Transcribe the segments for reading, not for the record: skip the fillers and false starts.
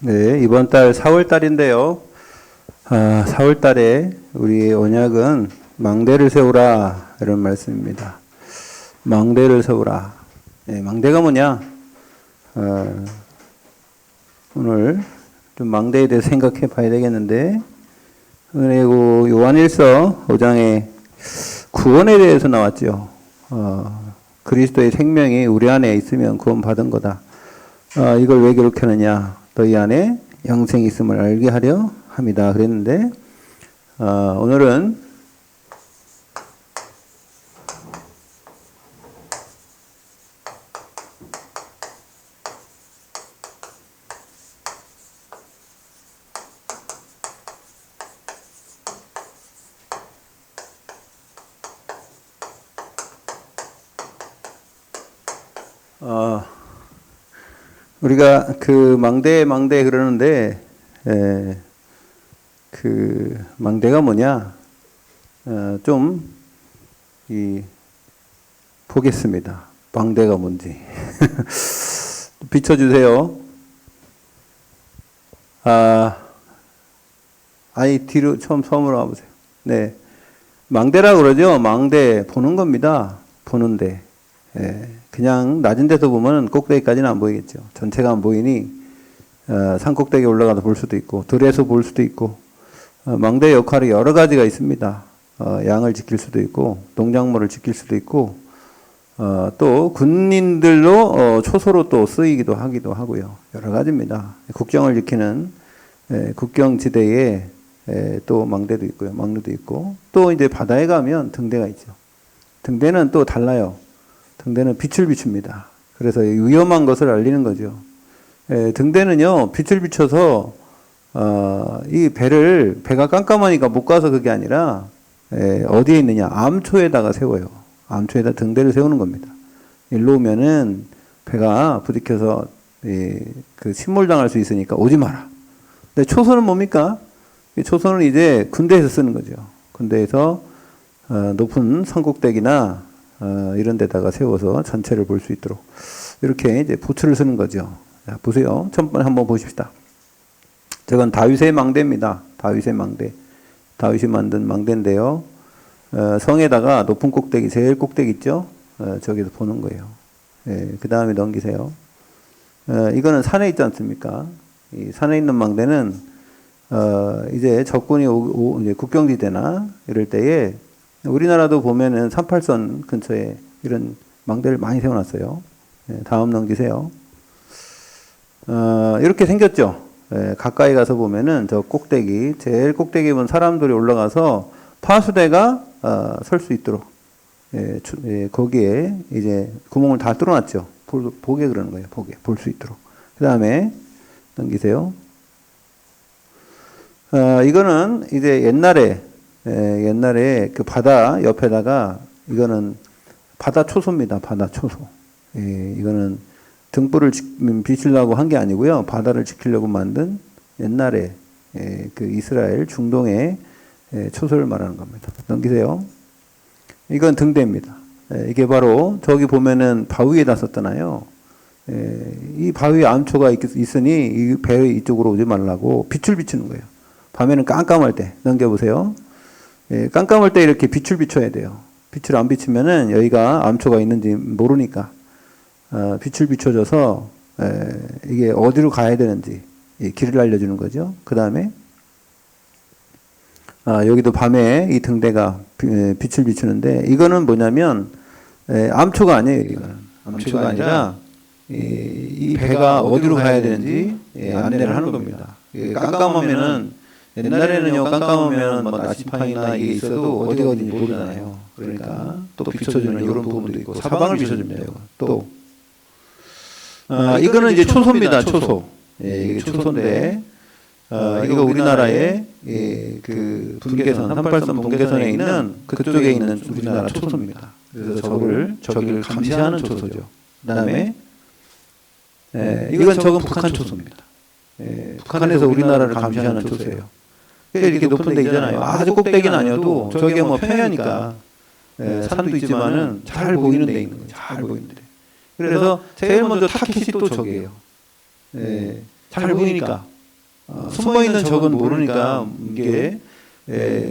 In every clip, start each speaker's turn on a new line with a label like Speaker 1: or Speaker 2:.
Speaker 1: 네, 이번 달 4월 달인데요. 4월 달에 우리 언약은 망대를 세우라 이런 말씀입니다. 망대를 세우라. 네, 망대가 뭐냐? 오늘 좀 망대에 대해서 생각해 봐야 되겠는데, 그리고 요한일서 5장에 구원에 대해서 나왔죠. 그리스도의 생명이 우리 안에 있으면 구원 받은 거다. 이걸 왜 기록하느냐? 너희 안에 영생이 있음을 알게 하려 합니다. 그랬는데, 오늘은 우리가 그 망대 그러는데, 그 망대가 뭐냐? 보겠습니다. 망대가 뭔지. 비춰주세요. 뒤로 처음으로 와보세요. 네. 망대라 그러죠? 망대, 보는 겁니다. 보는데. 그냥 낮은 데서 보면 꼭대기까지는 안 보이겠죠. 전체가 안 보이니 산 꼭대기에 올라가서 볼 수도 있고 들에서 볼 수도 있고 망대의 역할이 여러 가지가 있습니다. 양을 지킬 수도 있고 농작물을 지킬 수도 있고 또 군인들로 초소로 또 쓰이기도 하기도 하고요. 여러 가지입니다. 국경을 지키는 국경지대에 또 망대도 있고요. 망루도 있고 또 이제 바다에 가면 등대가 있죠. 등대는 또 달라요. 등대는 빛을 비춥니다. 그래서 위험한 것을 알리는 거죠. 등대는요, 빛을 비춰서, 이 배가 깜깜하니까 못 가서 그게 아니라, 어디에 있느냐? 암초에다가 세워요. 암초에다 등대를 세우는 겁니다. 일로 오면은 배가 부딪혀서, 그 침몰당할 수 있으니까 오지 마라. 근데 초소는 뭡니까? 초소는 이제 군대에서 쓰는 거죠. 군대에서, 높은 산꼭대기나, 이런 데다가 세워서 전체를 볼 수 있도록 이렇게 이제 보초를 쓰는 거죠. 자, 보세요. 첫번에 한번 보십시다. 저건 다윗의 망대입니다. 다윗의 망대. 다윗이 만든 망대인데요. 성에다가 높은 꼭대기, 제일 꼭대기 있죠? 저기서 보는 거예요. 그 다음에 넘기세요. 이거는 산에 있지 않습니까? 이 산에 있는 망대는 이제 적군이 이제 국경지대나 이럴 때에 우리나라도 보면은 38선 근처에 이런 망대를 많이 세워놨어요. 다음 넘기세요. 이렇게 생겼죠. 가까이 가서 보면은 저 꼭대기, 제일 꼭대기 보면 사람들이 올라가서 파수대가 설 수 있도록 거기에 이제 구멍을 다 뚫어놨죠. 보게 그러는 거예요. 보게 볼 수 있도록. 그 다음에 넘기세요. 이거는 이제 옛날에 그 바다 옆에다가 이거는 바다 초소입니다. 바다 초소. 이거는 등불을 비추려고 한 게 아니고요. 바다를 지키려고 만든 옛날에 그 이스라엘 중동의 초소를 말하는 겁니다. 넘기세요. 이건 등대입니다. 이게 바로 저기 보면은 바위에다 썼잖아요. 이 바위에 암초가 있으니 이 배 이쪽으로 오지 말라고 빛을 비추는 거예요. 밤에는 깜깜할 때 넘겨보세요. 깜깜할 때 이렇게 빛을 비춰야 돼요. 빛을 안 비추면은 여기가 암초가 있는지 모르니까 빛을 비춰줘서 이게 어디로 가야 되는지 길을 알려주는 거죠. 그 다음에 여기도 밤에 이 등대가 빛을 비추는데 이거는 뭐냐면 암초가 아니에요. 이거는 암초가 아니라 이 배가 어디로 가야 되는지 안내를 하는 겁니다. 깜깜하면은 옛날에는요, 깜깜하면 뭐 나시판이나 이게 있어도 어디가 어딘지 모르잖아요. 그러니까 또 비춰주는 이런 부분도 있고 사방을 비춰줍니다. 이거. 또 이거는 이제 초소입니다. 초소. 이게 초소인데 이거 우리나라의 그 분계선 38선 분계선에 있는 그쪽에 있는 우리나라 초소입니다. 그래서 저기를 감시하는 초소죠. 그다음에 이건 저건 북한 초소입니다. 북한에서 우리나라를 감시하는 초소예요. 이렇게 높은 데 있잖아요. 아주 꼭대기는 아니어도 저게 뭐 평야니까 산도 있지만은 잘 보이는 데 있는 거예요. 잘 보이는 데. 그래서 제일 먼저 타켓이 또 저기예요. 잘 보이니까 숨어있는 적은 모르니까 이게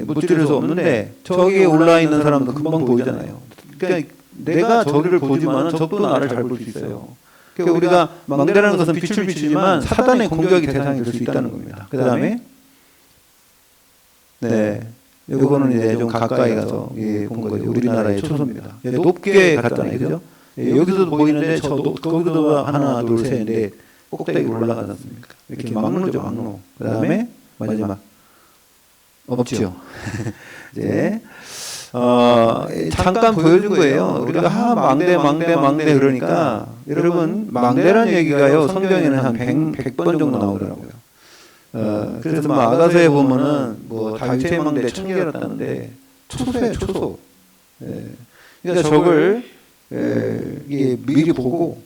Speaker 1: 무찌를 수 없는데 저기에 올라와 있는 사람도 금방 보이잖아요. 그러니까 내가 저기를 보지만 적도 나를 잘 볼 수 있어요. 그러니까 우리가 망대라는 것은 빛을 비추지만 사단의 공격이 대상이 될 수 있다는 겁니다. 그 다음에 요거는 이제 좀 가까이 가서 본 거죠. 우리나라의 초소입니다. 높게 갔잖아요, 그죠? 여기서도 보이는데 거기도 하나, 둘, 셋인데 꼭대기 올라가지 않습니까? 이렇게 막루죠, 막루. 그 다음에 마지막 없죠. 이제 잠깐 보여준 거예요. 우리가 망대 그러니까 여러분 망대란 얘기가요 성경에는 한 100번 정도 나오더라고요. 그래서 뭐 아가서에 보면은 뭐 다윗의 망대 1000개를 땄는데 초소예요, 초소. 그러니까 적을 이게 미리 보고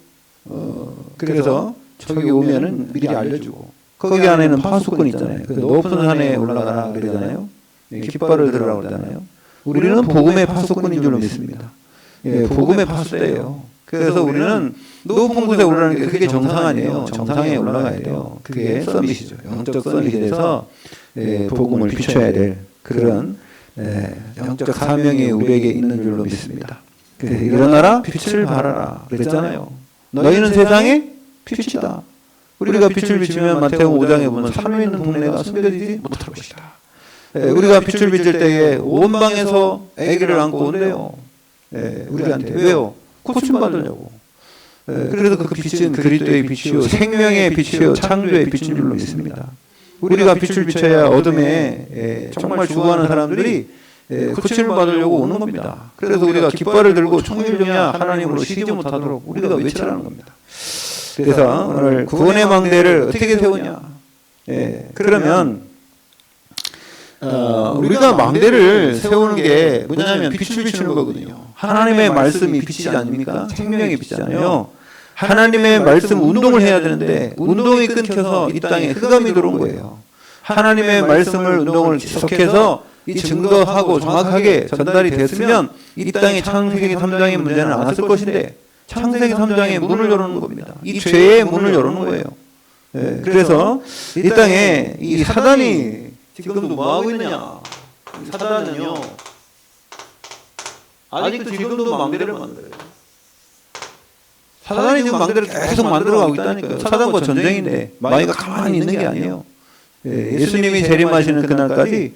Speaker 1: 그래서 적이 오면은 미리 알려주고 거기 안에는 파수꾼 있잖아요. 그 높은 산에 올라가라 그러잖아요. 깃발을 들으라고 그러잖아요. 우리는 복음의 파수꾼인 줄로 믿습니다. 복음의 파수대예요. 그래서 우리는 높은 곳에 올라가는 게 그게 정상 아니에요. 정상에 올라가야 돼요. 그게 서밋이죠. 영적 서밋이 돼서 복음을 비춰야 될 그런 영적 사명이 우리에게 있는 줄로 믿습니다. 일어나라 빛을 발하라 그랬잖아요. 너희는 세상에 빛이다. 우리가 빛을 비추면 마태복음 5장에 보면 산에 있는 동네가 숨겨지지 못할 것이다. 우리가 빛을 비출 때에 온 방에서 아기를 안고 온대요. 우리한테 왜요? 고침 받으려고. 그래서 그 빛은 그리스도의 빛이요 생명의 빛이요 창조의 빛인 줄로 믿습니다. 우리가 빛을 비춰야 어둠에 정말 죽어가는 사람들이 고침을 받으려고 오는 겁니다. 그래서 우리가 깃발을 들고 총일종야 하나님으로 쉬지 못하도록 우리가 외치라는 겁니다. 그래서 오늘 구원의 망대를 어떻게 세우냐? 그러면 우리가 망대를 세우는 게 뭐냐면 빛을 비추는 거거든요. 하나님의 말씀이 빛이지 않습니까? 생명의 빛이잖아요. 하나님의 말씀 운동을 해야 되는데 운동이 끊겨서 이 땅에 흑암이 들어온 거예요. 하나님의 말씀을 운동을 계속해서 이 증거하고 정확하게 전달이 됐으면 이 땅에 창세기 3장의 문제는 안 왔을 것인데 창세기 3장의 문을 열어놓는 겁니다. 이 죄의 문을 열어놓는 거예요. 그래서 이 땅에 이 사단이 지금도 뭐하고 있느냐? 사단은요 아직도 지금도 망대를 만들어요. 사단이 지금 망대를 계속 만들어가고 있다니까요. 사단과 전쟁인데 마귀가 가만히 있는 게 아니에요. 예수님이 재림하시는 그날까지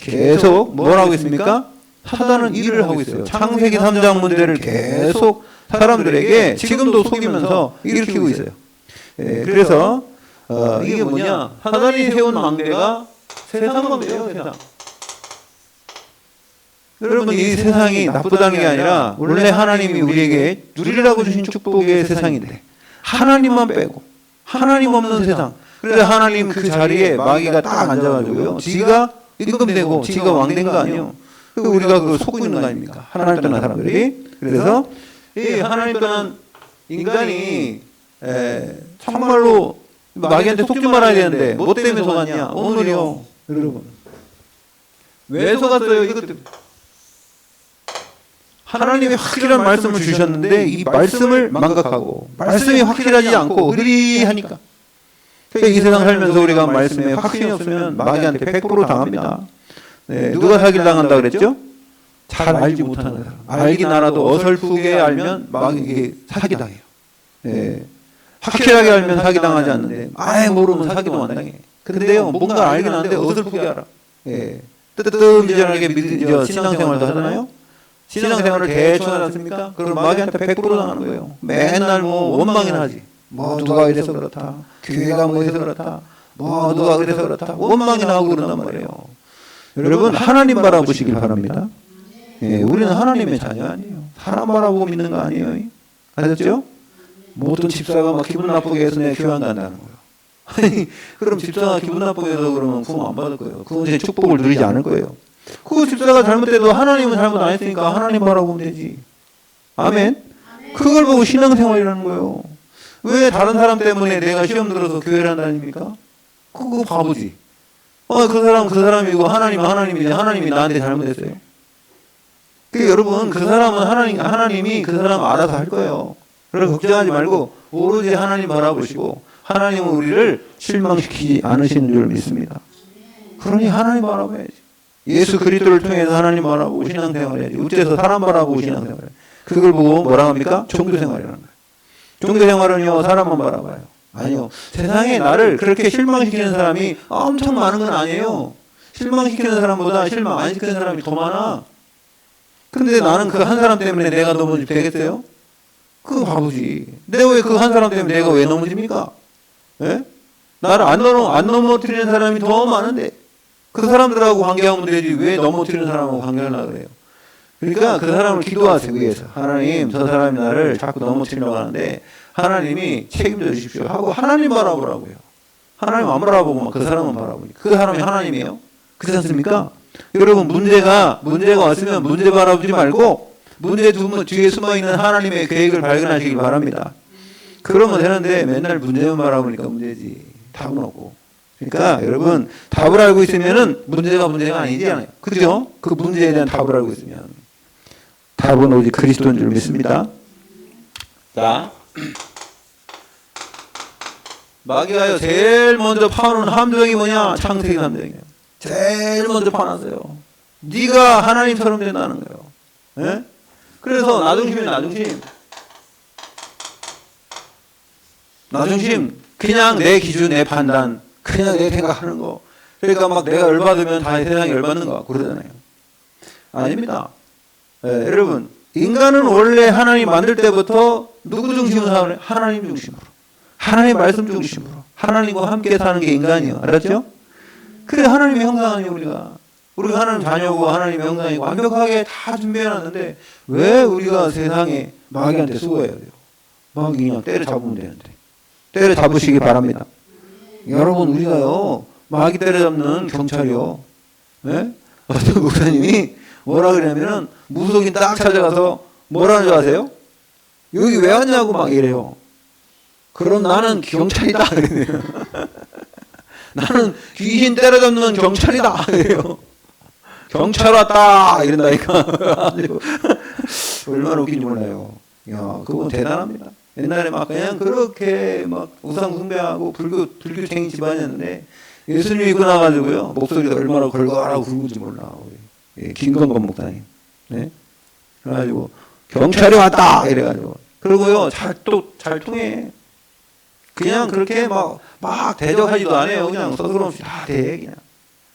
Speaker 1: 계속 뭘 하고 있습니까? 사단은 일을 하고 있어요. 창세기 3장 문제를 계속 사람들에게 지금도 속이면서 일으키고 있어요. 그래서 이게 뭐냐? 사단이 세운 망대가 세상 망대예요, 세상. 여러분 이 세상이 나쁘다는 게 아니라 원래 하나님이 우리에게 누리라고 주신 축복의 세상인데 하나님만 빼고 하나님 없는 세상. 그래서 하나님 그 자리에 마귀가 딱 앉아가지고요. 지가 임금되고 지가 왕된 거 아니에요. 우리가 그걸 속고 있는 거 아닙니까? 하나님 떠난 사람들이. 그래서 이 하나님 떠난 인간이 정말로 마귀한테 속지 말아야 되는데 뭐 때문에 속았냐? 오늘요 여러분 왜 속았어요? 이것 때문에 하나님이 확실한 말씀을 주셨는데 이 말씀을 망각하고 말씀이 확실하지 않고 의리하니까 이 세상 살면서 우리가 말씀에 확신이 없으면 마귀한테 100% 당합니다. 누가 사기를 당한다 그랬죠? 잘 알지 못하는 사람. 알긴 알아도 어설프게 알면 마귀에게 사기당해요. 확실하게 알면 사기당하지 않는데 아예 모르면 사기도 안 당해. 근데요 뭔가 알긴 아는데 어설프게 알아. 뜨뜻미전하게 신앙생활도 하잖아요. 신앙생활을 대충 하지 않습니까? 그럼 마귀한테 100% 당하는 거예요. 맨날 뭐 원망이나 하지. 뭐 누가 이래서 그렇다. 교회가 뭐 이래서 그렇다. 뭐 누가 그래서 그렇다. 원망이나 하고 그런단 말이에요. 여러분 하나님 바라보시길 바랍니다. 우리는 하나님의 자녀 아니에요. 사람 바라보고 믿는 거 아니에요. 아셨죠? 모든 집사가 막 기분 나쁘게 해서 내가 교회 안 간다는 거예요. 아니 그럼 집사가 기분 나쁘게 해서 그러면 구원 안 받을 거예요. 그건 제 축복을 누리지 않을 거예요. 그 집사가 잘못해도 하나님은 잘못 안 했으니까 하나님 바라보면 되지. 아멘? 그걸 보고 신앙생활이라는 거예요. 왜 다른 사람 때문에 내가 시험 들어서 교회를 한다니까? 그거 바보지. 그 사람이고 하나님이지. 하나님이 나한테 잘못했어요. 여러분 그 사람은 하나님이 그 사람 알아서 할 거예요. 그래서 걱정하지 말고 오로지 하나님 바라보시고 하나님은 우리를 실망시키지 않으시는 줄 믿습니다. 그러니 하나님 바라봐야지. 예수 그리스도를 통해서 하나님 바라보고 신앙생활 해야지. 어째서 사람 바라보고 신앙생활 해야지. 그걸 보고 뭐라 합니까? 종교생활이라는 거예요. 종교생활은요, 사람만 바라봐요. 아니요. 세상에 나를 그렇게 실망시키는 사람이 엄청 많은 건 아니에요. 실망시키는 사람보다 실망 안 시키는 사람이 더 많아. 근데 나는 그 한 사람 때문에 내가 넘어지면 되겠어요? 그거 바보지. 내가 왜 그 한 사람 때문에 내가 왜 넘어집니까? 예? 나를 안 넘어뜨리는 사람이 더 많은데 그 사람들하고 관계하면 되지 왜 넘어뜨리는 사람하고 관계를 하려고 그래요? 그러니까 그 사람을 기도하세요. 위해서. 하나님, 저 사람이 나를 자꾸 넘어뜨리려고 하는데 하나님이 책임져 주십시오 하고 하나님 바라보라고요. 하나님 안 바라보고 막 그 사람만 바라보니까 그 사람이 하나님이에요. 그렇지 않습니까? 여러분 문제가 왔으면 문제 바라보지 말고 문제 뒤에 숨어있는 하나님의 계획을 발견하시기 바랍니다. 그러면 되는데 맨날 문제만 바라보니까 문제지. 답은 없고. 그러니까 여러분 답을 알고 있으면은 문제가 아니잖아요. 그죠? 그 문제에 대한 답을 알고 있으면 답은 오직 그리스도인 줄 믿습니다. 자, 마귀가요 제일 먼저 파는 함정이 뭐냐? 창세기 함정이에요. 제일 먼저 파놨어요. 네가 하나님처럼 된다는 거예요. 예? 그래서 나중심 그냥 내 기준, 내 판단, 그냥 내 생각하는 거. 그러니까 막 내가 열받으면 다 세상이 열받는 거 같고 그러잖아요. 아닙니다. 예, 여러분 인간은 원래 하나님 만들 때부터 누구 중심으로 살아요? 하나님 중심으로. 하나님 말씀 중심으로. 하나님과 함께 사는 게 인간이에요. 알았죠? 그래 하나님의 형상 아니에요 우리가. 우리가 하나님 자녀고 하나님의 형상이고 완벽하게 다 준비해놨는데 왜 우리가 세상에 마귀한테 수고해야 돼요? 마귀 그냥 때려잡으면 되는데. 때려잡으시기 바랍니다. 여러분 우리가요 마귀 때려잡는 경찰이요. 네? 어떤 목사님이 뭐라 그러냐면은 무속인 딱 찾아가서 뭐라는 줄 아세요? 여기 왜 왔냐고 막 이래요. 그럼 나는 경찰이다. 나는 귀신 때려잡는 경찰이다. 이래요. 경찰 왔다 이런다니까. 얼마나 웃긴지 몰라요. 야, 그건 대단합니다. 옛날에 막 그냥 그렇게 막 우상 숭배하고 불교쟁이 집안이었는데 예수님 믿고 나가지고요 목소리가 얼마나 걸걸하고 굵은지 몰라. 우리 김건건 목사님. 네? 그래가지고 경찰이 왔다 이래가지고 그러고요 잘 통해. 그냥 그렇게 막 대적하지도 않아요. 그냥 서스럼없이 다 대 그냥.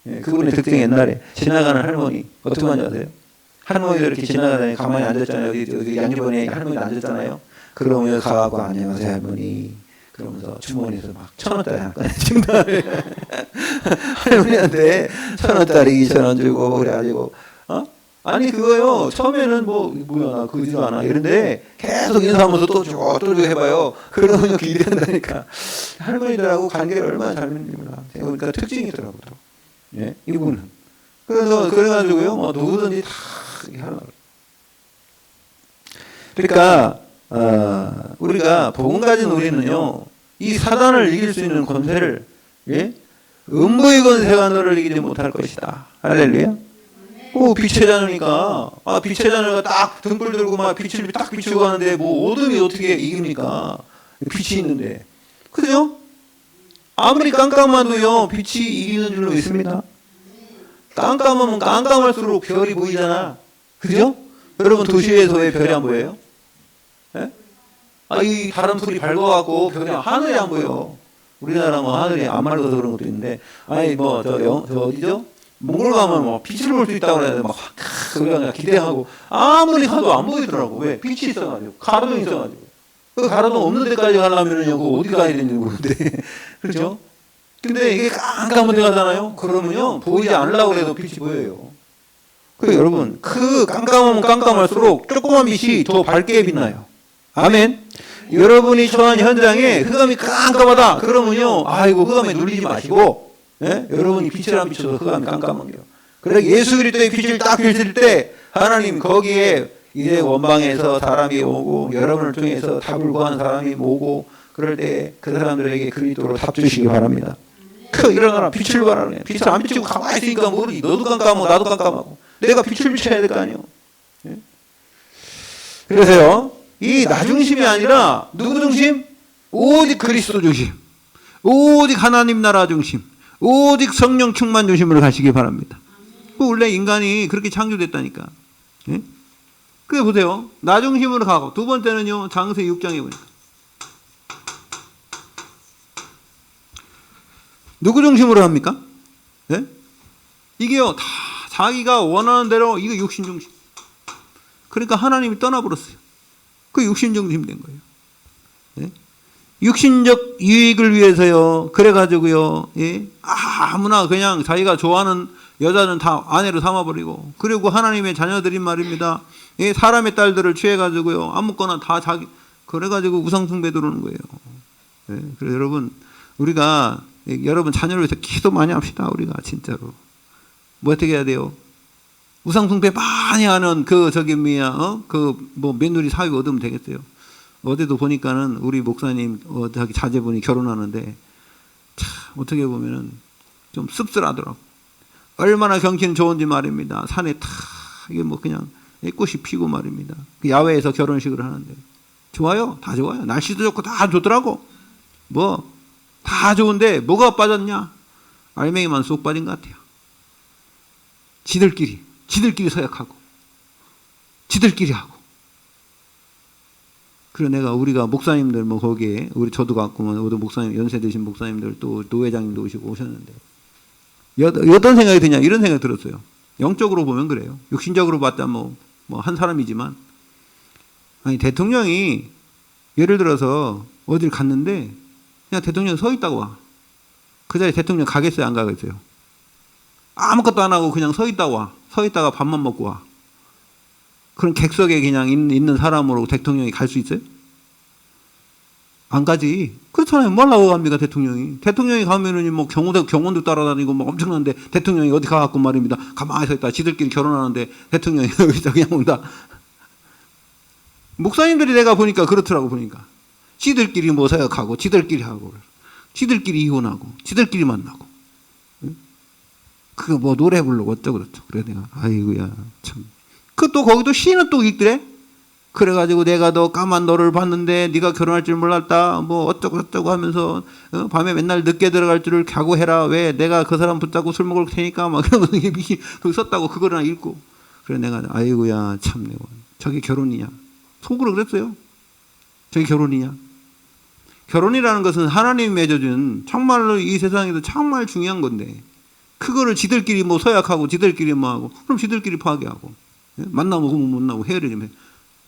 Speaker 1: 예, 그분의 특징이 옛날에 지나가는 할머니 어떻게 하는지 아세요? 할머니들 이렇게 지나가다니 가만히 앉았잖아요. 여기 양주번에 할머니 앉았잖아요. 그러면 가고 안녕하세요 할머니. 그러면서 주머니에서 막 1,000원짜리 한 건 준 다음에 할머니한테 1,000원짜리 2,000원 주고 그래가지고 아니 그거요 처음에는 뭐야 나 그지도 않아 이런데 계속 인사하면서 또 주고 해봐요. 그러면 기대한다니까. 할머니들하고 관계를 얼마나 잘 맺는지 몰라. 그러니까 특징이더라고요. 예, 이분은. 그래가지고요 누구든지 다 하려고. 그러니까 우리가 복음 가진 우리는요 이 사단을 이길 수 있는 권세를 음부의 권세가 너를 이기지 못할 것이다. 할렐루야. 빛의 자녀니까 빛의 자녀가 딱 등불 들고 막 빛을 딱 비추고 가는데 어둠이 어떻게 이깁니까? 빛이 있는데. 그죠? 아무리 깜깜해도요 빛이 이기는 줄로 있습니다. 깜깜하면 깜깜할수록 별이 보이잖아. 그죠? 여러분 도시에서 왜 별이 안 보여요? 예? 이 다른 불이 밝아갖고 별이 하늘이 안 보여. 우리나라 하늘이 안 맑아서 그런 것도 있는데 저 어디죠? 몽골 가면 빛을 볼 수 있다고 그래야 막 우리가 기대하고 아무리 가도 안 보이더라고. 왜? 빛이 있어가지고 가로등이 있어가지고 그 가로등 없는 데까지 가려면요 어디 가야 되는지 모르는데 그렇죠? 근데 이게 깜깜한 데 가잖아요. 그러면요 보이지 않으려고 해도 빛이 보여요. 여러분 그 깜깜하면 깜깜할수록 조그만 빛이 더 밝게 빛나요. 아멘. 여러분이 처한 현장에 흑암이 깜깜하다 그러면요 아이고 흑암에 눌리지 마시고 여러분이 빛을 안 비춰서 흑암이 깜깜한 게요. 그래 예수 그리스도의 빛을 딱 비칠 때 하나님 거기에 이제 원방에서 사람이 오고 여러분을 통해서 답을 구하는 사람이 오고 그럴 때 그 사람들에게 그리스도로 답 주시기 바랍니다. 일어나라 빛을 봐라. 빛을 안 비추고 가만히 있으니까 모르지. 너도 깜깜하고 나도 깜깜하고 내가 빛을 비춰야 될 거 아니에요. 그래서요 이 나 중심이 아니라 누구 중심? 오직 그리스도 중심. 오직 하나님 나라 중심, 오직 성령 충만 중심으로 가시기 바랍니다. 원래 인간이 그렇게 창조됐다니까. 예? 그래 보세요. 나 중심으로 가고, 두 번째는요, 장세 6장에 보니까 누구 중심으로 합니까? 예? 이게요, 다 자기가 원하는 대로, 이거 육신 중심. 그러니까 하나님이 떠나버렸어요. 그 육신 중심 된 거예요. 예? 육신적 유익을 위해서요, 그래가지고요, 예? 아무나 그냥 자기가 좋아하는 여자는 다 아내로 삼아버리고, 그리고 하나님의 자녀들인 말입니다. 예? 사람의 딸들을 취해가지고요, 아무거나 다 자기, 그래가지고 우상숭배 들어오는 거예요. 예? 그래서 여러분, 우리가, 여러분 자녀를 위해서 기도 많이 합시다, 우리가, 진짜로. 뭐 어떻게 해야 돼요? 우상숭배 많이 하는 며느리 사위 얻으면 되겠어요. 어제도 보니까는 우리 목사님, 자기 자제분이 결혼하는데, 참, 어떻게 보면은 좀 씁쓸하더라고. 얼마나 경치는 좋은지 말입니다. 산에 이게 뭐 그냥 꽃이 피고 말입니다. 야외에서 결혼식을 하는데. 좋아요. 다 좋아요. 날씨도 좋고 다 좋더라고. 다 좋은데 뭐가 빠졌냐? 알맹이만 쏙 빠진 것 같아요. 지들끼리 서약하고, 지들끼리 하고. 그래서 우리가 목사님들 거기에, 저도 갔고, 모두 목사님, 연세 드신 목사님들 또 노회장님도 오셨는데, 어떤 생각이 드냐? 이런 생각이 들었어요. 영적으로 보면 그래요. 육신적으로 봤다 한 사람이지만, 아니, 대통령이 예를 들어서 어딜 갔는데, 그냥 대통령이 서 있다고 와. 그 자리에 대통령 가겠어요? 안 가겠어요? 아무것도 안 하고 그냥 서 있다고 와. 서 있다가 밥만 먹고 와. 그런 객석에 그냥 있는 사람으로 대통령이 갈 수 있어요? 안 가지. 그렇잖아요. 뭘 하고 갑니까, 대통령이. 대통령이 가면은 경호도 따라다니고 엄청난데, 대통령이 어디 가갖고 말입니다. 가만히 서 있다. 지들끼리 결혼하는데, 대통령이 여기서 그냥 온다. 목사님들이 내가 보니까 그렇더라고, 보니까. 지들끼리 서약하고, 지들끼리 하고, 지들끼리 이혼하고, 지들끼리 만나고. 그거 노래 부르고 어쩌고저쩌고. 그래, 내가, 아이고야, 참. 또 거기도 시는 또 있더래. 그래가지고 내가 너 까만 너를 봤는데 네가 결혼할 줄 몰랐다. 어쩌고저쩌고 하면서 밤에 맨날 늦게 들어갈 줄을 각오해라. 왜 내가 그 사람 붙잡고 술 먹을 테니까 막 그런 거 거기 썼다고 그거를 읽고. 그래 내가 아이고야 참 내가 저게 결혼이냐. 속으로 그랬어요. 저게 결혼이냐. 결혼이라는 것은 하나님이 맺어준 정말로 이 세상에서 정말 중요한 건데 그거를 지들끼리 서약하고 지들끼리 하고 그럼 지들끼리 파괴하고 만나면 못 나고 헤어지면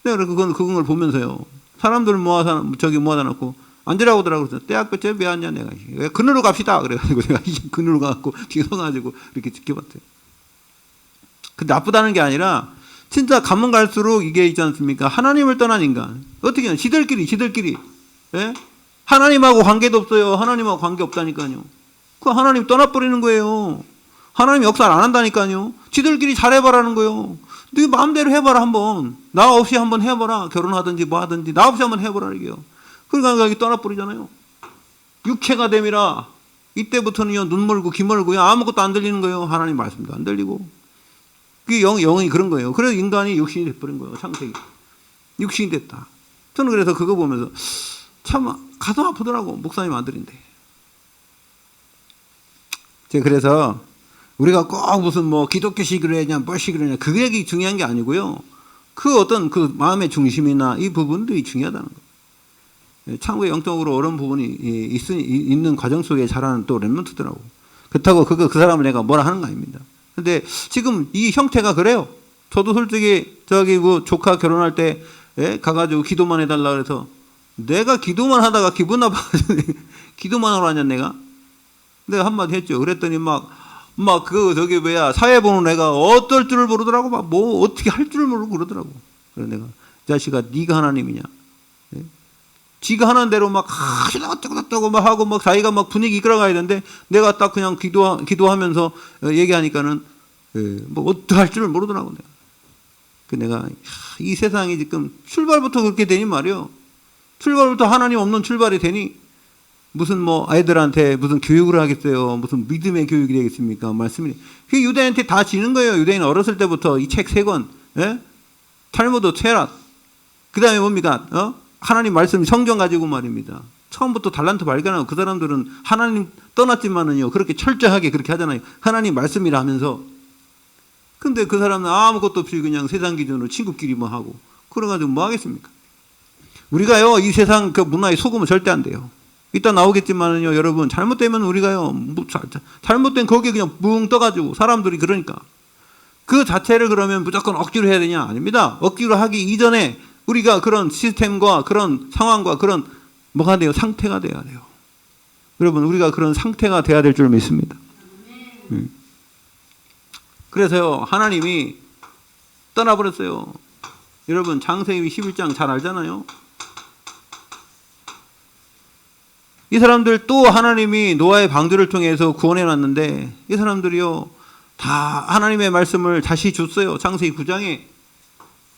Speaker 1: 내가 그걸 보면서요. 사람들 모아다 놓고 앉으라고 하더라고. 그래서 대학교째 왜 앉냐 내가. 왜 그늘로 갑시다. 그래가지고 내가 그늘로 가갖고 뒤에 서가지고 이렇게 지켜봤어요. 근데 나쁘다는 게 아니라 진짜 가면 갈수록 이게 있지 않습니까? 하나님을 떠난 인간. 어떻게 해요? 지들끼리. 예? 하나님하고 관계도 없어요. 하나님하고 관계 없다니까요. 그 하나님 떠나버리는 거예요. 하나님 역사를 안 한다니까요. 지들끼리 잘해봐라는 거예요. 네 마음대로 해봐라 한번. 나 없이 한번 해봐라. 결혼하든지 뭐 하든지 나 없이 한번 해보라 이게요. 그러니까 여기 떠나버리잖아요. 육체가 됨이라 이때부터는요 눈 멀고 귀 멀고요 아무것도 안 들리는 거예요. 하나님 말씀도 안 들리고. 그게 영이 그런 거예요. 그래서 인간이 육신이 돼버린 거예요. 창세기. 육신이 됐다. 저는 그래서 그거 보면서 참 가슴 아프더라고. 목사님 아들인데. 제가 그래서 우리가 꼭 무슨 기독교식으로 해야 뭐식으로 해야 그 얘기 중요한 게 아니고요. 그 어떤 그 마음의 중심이나 이 부분들이 중요하다는 거예요. 참고에 영적으로 어려운 부분이 있는 과정 속에 자라는 또 렘넌트더라고. 그렇다고 그 사람을 내가 뭐라 하는 거 아닙니다. 근데 지금 이 형태가 그래요. 저도 솔직히 조카 결혼할 때 가가지고 기도만 해달라 그래서 내가 기도만 하다가 기분 나빠가지고 기도만 하러 왔냐 내가 한마디 했죠. 그랬더니 사회 보는 애가 어떨 줄을 모르더라고. 어떻게 할 줄을 모르고 그러더라고. 그래서 내가, 이 자식아, 네가 하나님이냐. 예? 지가 하는 대로 어쩌고 하고 자기가 분위기 이끌어가야 되는데 내가 딱 그냥 기도하면서 얘기하니까는, 어떻게 할 줄을 모르더라고. 내가. 내가, 이 세상이 지금 출발부터 그렇게 되니 말이요. 출발부터 하나님 없는 출발이 되니 무슨 아이들한테 무슨 교육을 하겠어요. 무슨 믿음의 교육이 되겠습니까? 말씀이. 그게 유대인한테 다 지는 거예요. 유대인 어렸을 때부터 이 책 3권, 탈무드, 세랏. 그 다음에 뭡니까? 하나님 말씀 성경 가지고 말입니다. 처음부터 달란트 발견하고 그 사람들은 하나님 떠났지만은요 그렇게 철저하게 그렇게 하잖아요. 하나님 말씀이라 하면서. 근데 그 사람은 아무것도 없이 그냥 세상 기준으로 친구끼리 뭐 하고 그래가지고 뭐 하겠습니까? 우리가요 이 세상 그 문화에 속으면 절대 안 돼요. 이따 나오겠지만은요 여러분 잘못되면 우리가요 잘못된 거기에 그냥 붕 떠가지고 사람들이 그러니까 그 자체를 그러면 무조건 억지로 해야 되냐? 아닙니다. 억지로 하기 이전에 우리가 그런 시스템과 그런 상황과 그런 뭐가 돼요? 상태가 돼야 돼요. 여러분 우리가 그런 상태가 돼야 될 줄 믿습니다. 그래서요 하나님이 떠나버렸어요. 여러분 창세기 11장 잘 알잖아요. 이 사람들 또 하나님이 노아의 방주를 통해서 구원해 놨는데 이 사람들이요 다 하나님의 말씀을 다시 줬어요. 창세기 9장에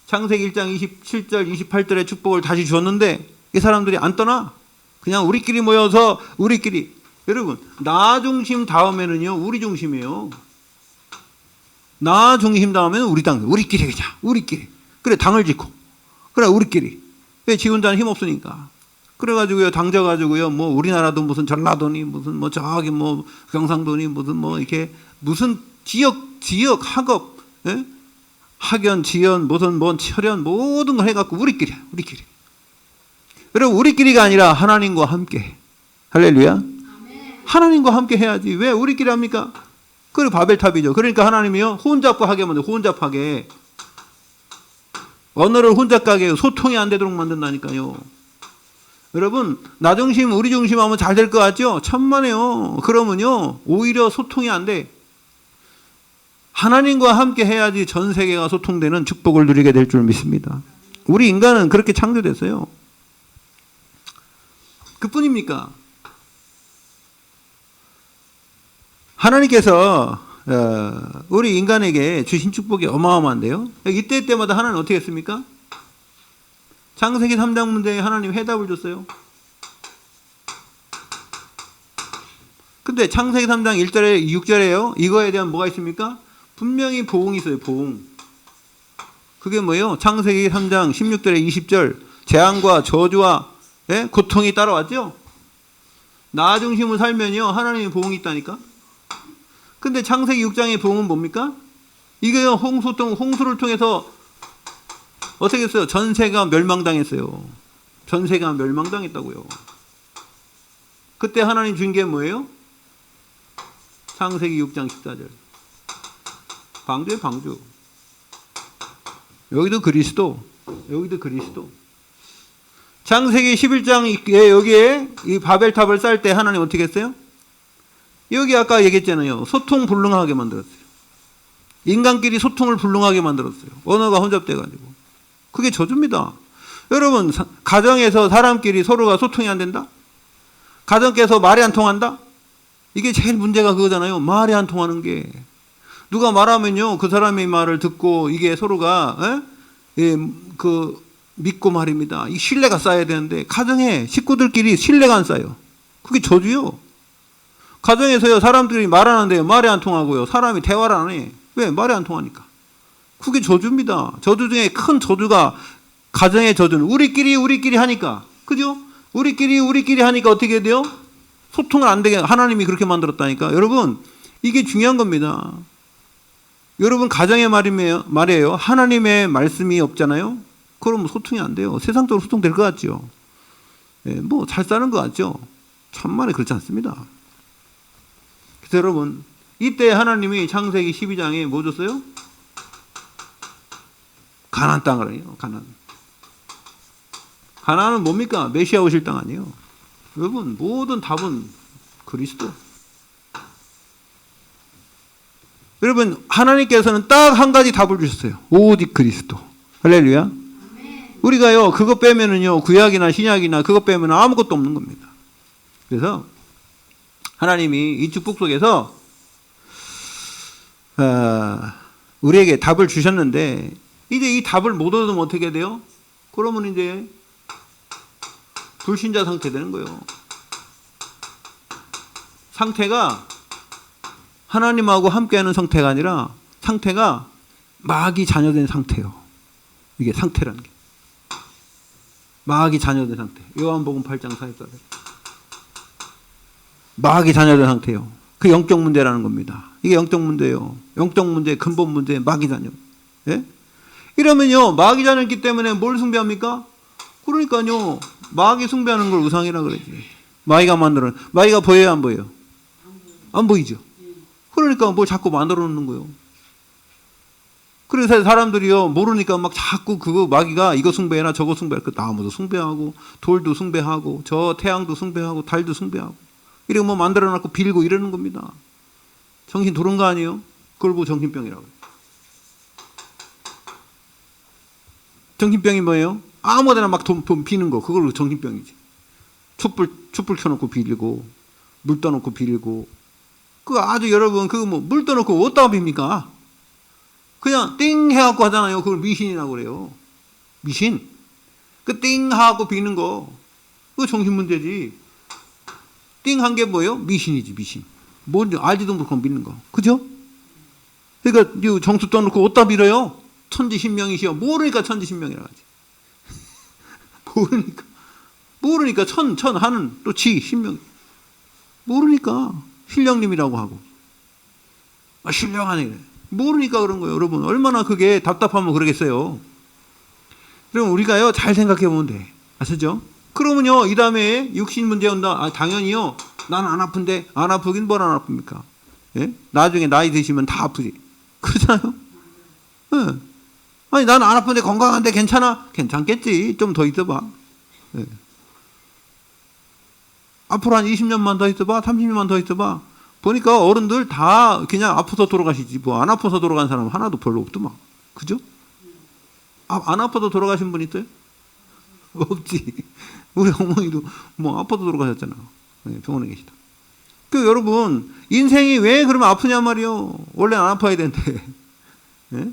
Speaker 1: 창세기 1장 27절 28절의 축복을 다시 줬는데 이 사람들이 안 떠나. 그냥 우리끼리 모여서 우리끼리. 여러분 나 중심 다음에는요 우리 중심이에요. 나 중심 다음에는 우리 당 우리끼리 그냥 우리끼리. 그래 당을 짓고 그래 우리끼리. 왜 지 혼자는 힘 없으니까. 그래가지고요 당져가지고요 뭐 우리나라도 무슨 전라도니 무슨 뭐 저기 뭐 경상도니 무슨 뭐 이렇게 무슨 지역 학업 예? 학연 지연 무슨 뭔 철연 모든 걸 해갖고 우리끼리. 여러분 우리끼리가 아니라 하나님과 함께. 할렐루야. 하나님과 함께 해야지. 왜 우리끼리 합니까? 그리고 바벨탑이죠. 그러니까 하나님이요 혼잡하게 만들어. 혼잡하게 언어를 혼잡하게 소통이 안 되도록 만든다니까요. 여러분 나 중심 우리 중심 하면 잘 될 것 같죠? 천만에요. 그러면요 오히려 소통이 안 돼. 하나님과 함께 해야지 전 세계가 소통되는 축복을 누리게 될 줄 믿습니다. 우리 인간은 그렇게 창조됐어요. 그뿐입니까? 하나님께서 우리 인간에게 주신 축복이 어마어마한데요. 이때 때마다 하나님은 어떻게 했습니까? 창세기 3장 문제에 하나님 해답을 줬어요. 근데 창세기 3장 1절에 6절에요. 이거에 대한 뭐가 있습니까? 분명히 보응이 있어요. 보응. 그게 뭐예요? 창세기 3장 16절에 20절 재앙과 저주와 예? 고통이 따라왔죠? 나 중심으로 살면요 하나님의 보응이 있다니까. 근데 창세기 6장의 보응은 뭡니까? 이게요 홍수를 통해서 어떻게 했어요? 전세가 멸망당했어요. 전세가 멸망당했다고요. 그때 하나님 준 게 뭐예요? 창세기 6장 14절. 방주에 방주. 여기도 그리스도. 창세기 11장에 여기에 이 바벨탑을 쌓을 때 하나님 어떻게 했어요? 여기 아까 얘기했잖아요. 소통 불능하게 만들었어요. 인간끼리 소통을 불능하게 만들었어요. 언어가 혼잡돼가지고. 그게 저주입니다. 여러분 가정에서 사람끼리 서로가 소통이 안 된다? 가정께서 말이 안 통한다? 이게 제일 문제가 그거잖아요. 말이 안 통하는 게. 누가 말하면요 그 사람의 말을 듣고 이게 서로가 믿고 말입니다. 이 신뢰가 쌓여야 되는데 가정에 식구들끼리 신뢰가 안 쌓여. 그게 저주요. 가정에서요 사람들이 말하는데 말이 안 통하고요 사람이 대화를 안 해. 왜? 말이 안 통하니까. 그게 저주입니다. 저주 중에 큰 저주가 가정의 저주는 우리끼리 하니까. 그죠? 우리끼리 하니까 어떻게 돼요? 소통을 안 되게 하나님이 그렇게 만들었다니까. 여러분 이게 중요한 겁니다. 여러분 가정의 말이에요. 하나님의 말씀이 없잖아요. 그럼 소통이 안 돼요. 세상적으로 소통될 것 같죠. 뭐 잘 사는 것 같죠. 천만에 그렇지 않습니다. 그래서 여러분 이때 하나님이 창세기 12장에 뭐 줬어요? 가나안 땅을 해요. 가나안은 뭡니까? 메시아 오실 땅 아니에요. 여러분 모든 답은 그리스도. 여러분 하나님께서는 딱 한 가지 답을 주셨어요. 오직 그리스도. 할렐루야. 우리가요 그것 빼면은요 구약이나 신약이나 그것 빼면 아무것도 없는 겁니다. 그래서 하나님이 이 축복 속에서 우리에게 답을 주셨는데 이제 이 답을 못 얻으면 어떻게 돼요? 그러면 이제 불신자 상태 되는 거예요. 상태가 하나님하고 함께하는 상태가 아니라 상태가 마귀 자녀된 상태예요. 이게 상태라는 게. 마귀 자녀된 상태. 요한복음 8장 44절. 마귀 자녀된 상태예요. 그 영적 문제라는 겁니다. 이게 영적 문제예요. 영적 문제, 근본 문제, 마귀 자녀. 예? 이러면요, 마귀 자녀였기 때문에 뭘 숭배합니까? 그러니까요, 마귀 숭배하는 걸 우상이라 그러지. 마귀가 만들어, 마귀가 보여요, 안 보여요? 안 보이죠. 그러니까 뭘 자꾸 만들어 놓는 거예요. 그래서 사람들이요, 모르니까 막 자꾸 그거 마귀가 이거 숭배해라, 저거 숭배해라. 그 나무도 숭배하고, 돌도 숭배하고, 저 태양도 숭배하고, 달도 숭배하고. 이렇게 뭐 만들어 놨고 빌고 이러는 겁니다. 정신 도는 거 아니에요? 그걸 보고 정신병이라고 해요. 정신병이 뭐예요? 아무데나 막 돈 비는 거. 그걸로 정신병이지. 촛불 켜놓고 빌고, 물 떠놓고 빌고. 그 아주 여러분, 그거 뭐, 물 떠놓고 어디다가 빕니까? 그냥 띵 해갖고 하잖아요. 그걸 미신이라고 그래요. 미신. 그 띵 하고 비는 거. 그거 정신 문제지. 띵 한 게 뭐예요? 미신이지, 미신. 뭔지 알지도 못하고 믿는 거. 그죠? 그러니까 정수 떠놓고 어디다 빌어요? 천지신명이시여. 모르니까 천지신명이라 하지. 모르니까 하는 또 지 신명. 모르니까 신령님이라고 하고. 신령하네. 모르니까 그런 거예요. 여러분 얼마나 그게 답답하면 그러겠어요. 그럼 우리가요 잘 생각해 보면 돼. 아시죠? 그러면요 이 다음에 육신 문제 온다. 당연히요. 난 안 아픈데. 안 아프긴 뭘 안 아픕니까? 예? 나중에 나이 드시면 다 아프지. 그렇잖아요? 예. 아니 나는 안 아픈데 건강한데 괜찮아? 괜찮겠지. 좀 더 있어봐. 예. 앞으로 한 20년만 더 있어봐. 30년만 더 있어봐. 보니까 어른들 다 그냥 아파서 돌아가시지. 뭐 안 아파서 돌아간 사람 하나도 별로 없더만. 그죠? 안 아파서 돌아가신 분 있어요? 없지. 우리 어머니도 뭐 아파서 돌아가셨잖아. 병원에 계시다. 그 여러분 인생이 왜 그러면 아프냐 말이요. 원래 안 아파야 되는데. 예?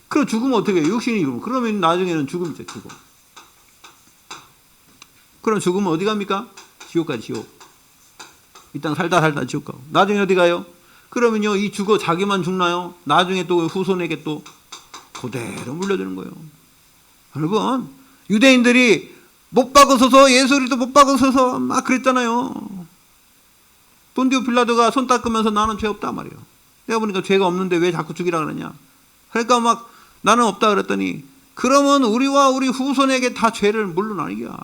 Speaker 1: 그럼 죽으면 어떻게 해요? 육신이 그러면 나중에는 죽음이죠. 죽음. 그럼 죽으면 어디 갑니까? 지옥 가지. 지옥. 이 땅 살다 지옥 가고. 나중에 어디 가요? 그러면요 이 죽어 자기만 죽나요? 나중에 또 후손에게 또 그대로 물려주는 거예요. 여러분 유대인들이 못 박아서서 예수를 못 박아서서 막 그랬잖아요. 본디오 빌라도가 손 닦으면서 나는 죄 없다 말이에요. 내가 보니까 죄가 없는데 왜 자꾸 죽이라 그러냐. 그러니까 막 나는 없다 그랬더니 그러면 우리와 우리 후손에게 다 죄를 물러나리야.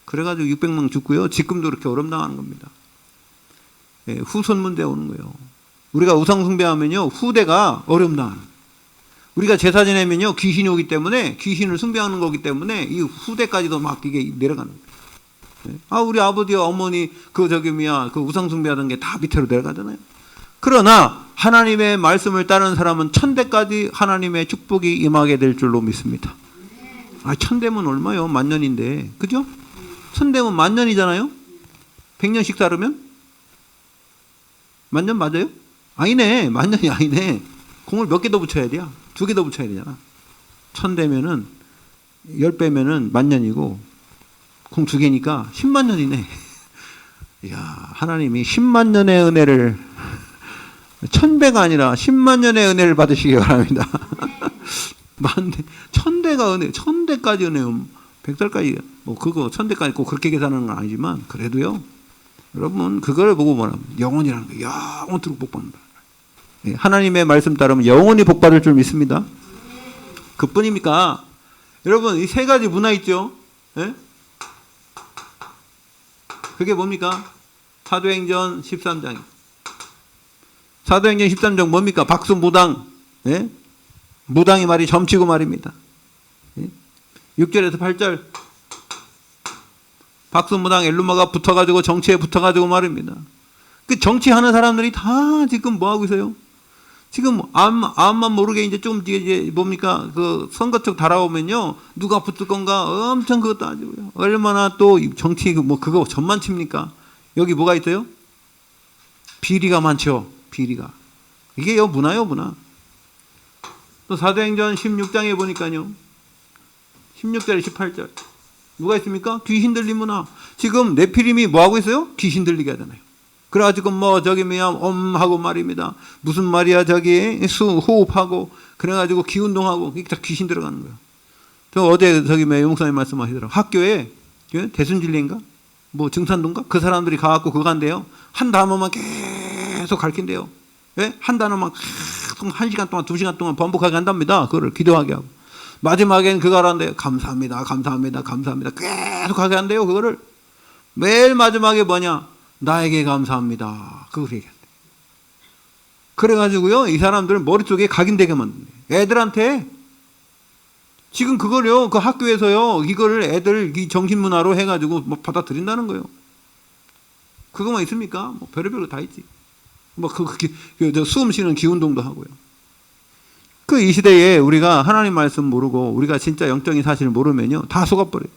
Speaker 1: 그래가지고 600명 죽고요. 지금도 그렇게 어렵당하는 겁니다. 예, 후손 문제 오는 거예요. 우리가 우상 숭배하면요 후대가 어려움당하는 거예요. 우리가 제사 지내면요 귀신이 오기 때문에 귀신을 숭배하는 거기 때문에 이 후대까지도 막 이게 내려가는 거예요. 아 우리 아버지 어머니 그 우상 숭배하던 게 다 밑으로 내려가잖아요. 그러나 하나님의 말씀을 따르는 사람은 천대까지 하나님의 축복이 임하게 될 줄로 믿습니다. 아 천대면 얼마요? 만년인데 그죠? 천대면 만년이잖아요. 100년씩 살으면 만년 맞아요? 아니네. 만년이 아니네. 공을 몇 개 더 붙여야 돼요? 2개 더 붙여야 되잖아. 1000대면은 10배면은 만년이고 공 2개니까 10만 년이네. 이야, 하나님이 10만 년의 은혜를 1000배가 아니라 10만 년의 은혜를 받으시기 바랍니다. 1000대가 은혜, 1000대까지 은혜요. 100살까지 뭐 그거 1000대까지 꼭 그렇게 계산하는 건 아니지만 그래도요. 여러분 그걸 보고 뭐냐면 영원이라는 거예요. 영원토록 복 받는다. 하나님의 말씀 따르면 영원히 복 받을 줄 믿습니다. 그뿐입니까? 여러분 이 3가지 문화 있죠? 예? 그게 뭡니까? 사도행전 13장. 사도행전 13장 뭡니까? 박수 무당. 예? 무당이 말이 점치고 말입니다. 예? 6절에서 8절. 박수무당 엘루마가 붙어가지고 정치에 붙어가지고 말입니다. 그 정치하는 사람들이 다 지금 뭐 하고 있어요? 지금 암만 모르게 이제 좀 이제 뭡니까 그 선거책 달아오면요 누가 붙을 건가 엄청 그거 따지고요. 얼마나 또 정치 뭐 그거 전만 칩니까? 여기 뭐가 있어요? 비리가 많죠. 비리가 이게 문화요 문화. 또 사도행전 16장에 보니까요 16절 18절. 누가 있습니까? 귀신 들린 문화. 지금 네피림이 뭐 하고 있어요? 귀신 들리게 하잖아요. 그래가지고 하고 말입니다. 무슨 말이야 호흡하고 그래가지고 기운동하고 이게 다 귀신 들어가는 거예요. 저 어제 용사님 말씀하시더라고. 학교에 대순진리인가? 뭐 증산동가? 그 사람들이 가갖고 그거 한대요. 한 단어만 계속 가르친대요. 예? 한 단어만 계속 1시간 동안 2시간 동안 반복하게 한답니다. 그거를 기도하게 하고. 마지막엔 그거 하란대요. 감사합니다. 감사합니다. 감사합니다. 계속 하게 한대요. 그거를. 매일 마지막에 뭐냐? 나에게 감사합니다. 그걸 얘기한대. 그래가지고요, 이 사람들은 머릿속에 각인되게 만드네. 애들한테 지금 그걸요, 그 학교에서요, 이거를 애들 이 정신문화로 해가지고 뭐 받아들인다는 거예요. 그거만 있습니까? 뭐 별의별 거 다 있지. 뭐 수음 쉬는 기운동도 하고요. 그 이 시대에 우리가 하나님 말씀 모르고 우리가 진짜 영적인 사실을 모르면요, 다 속아버려요.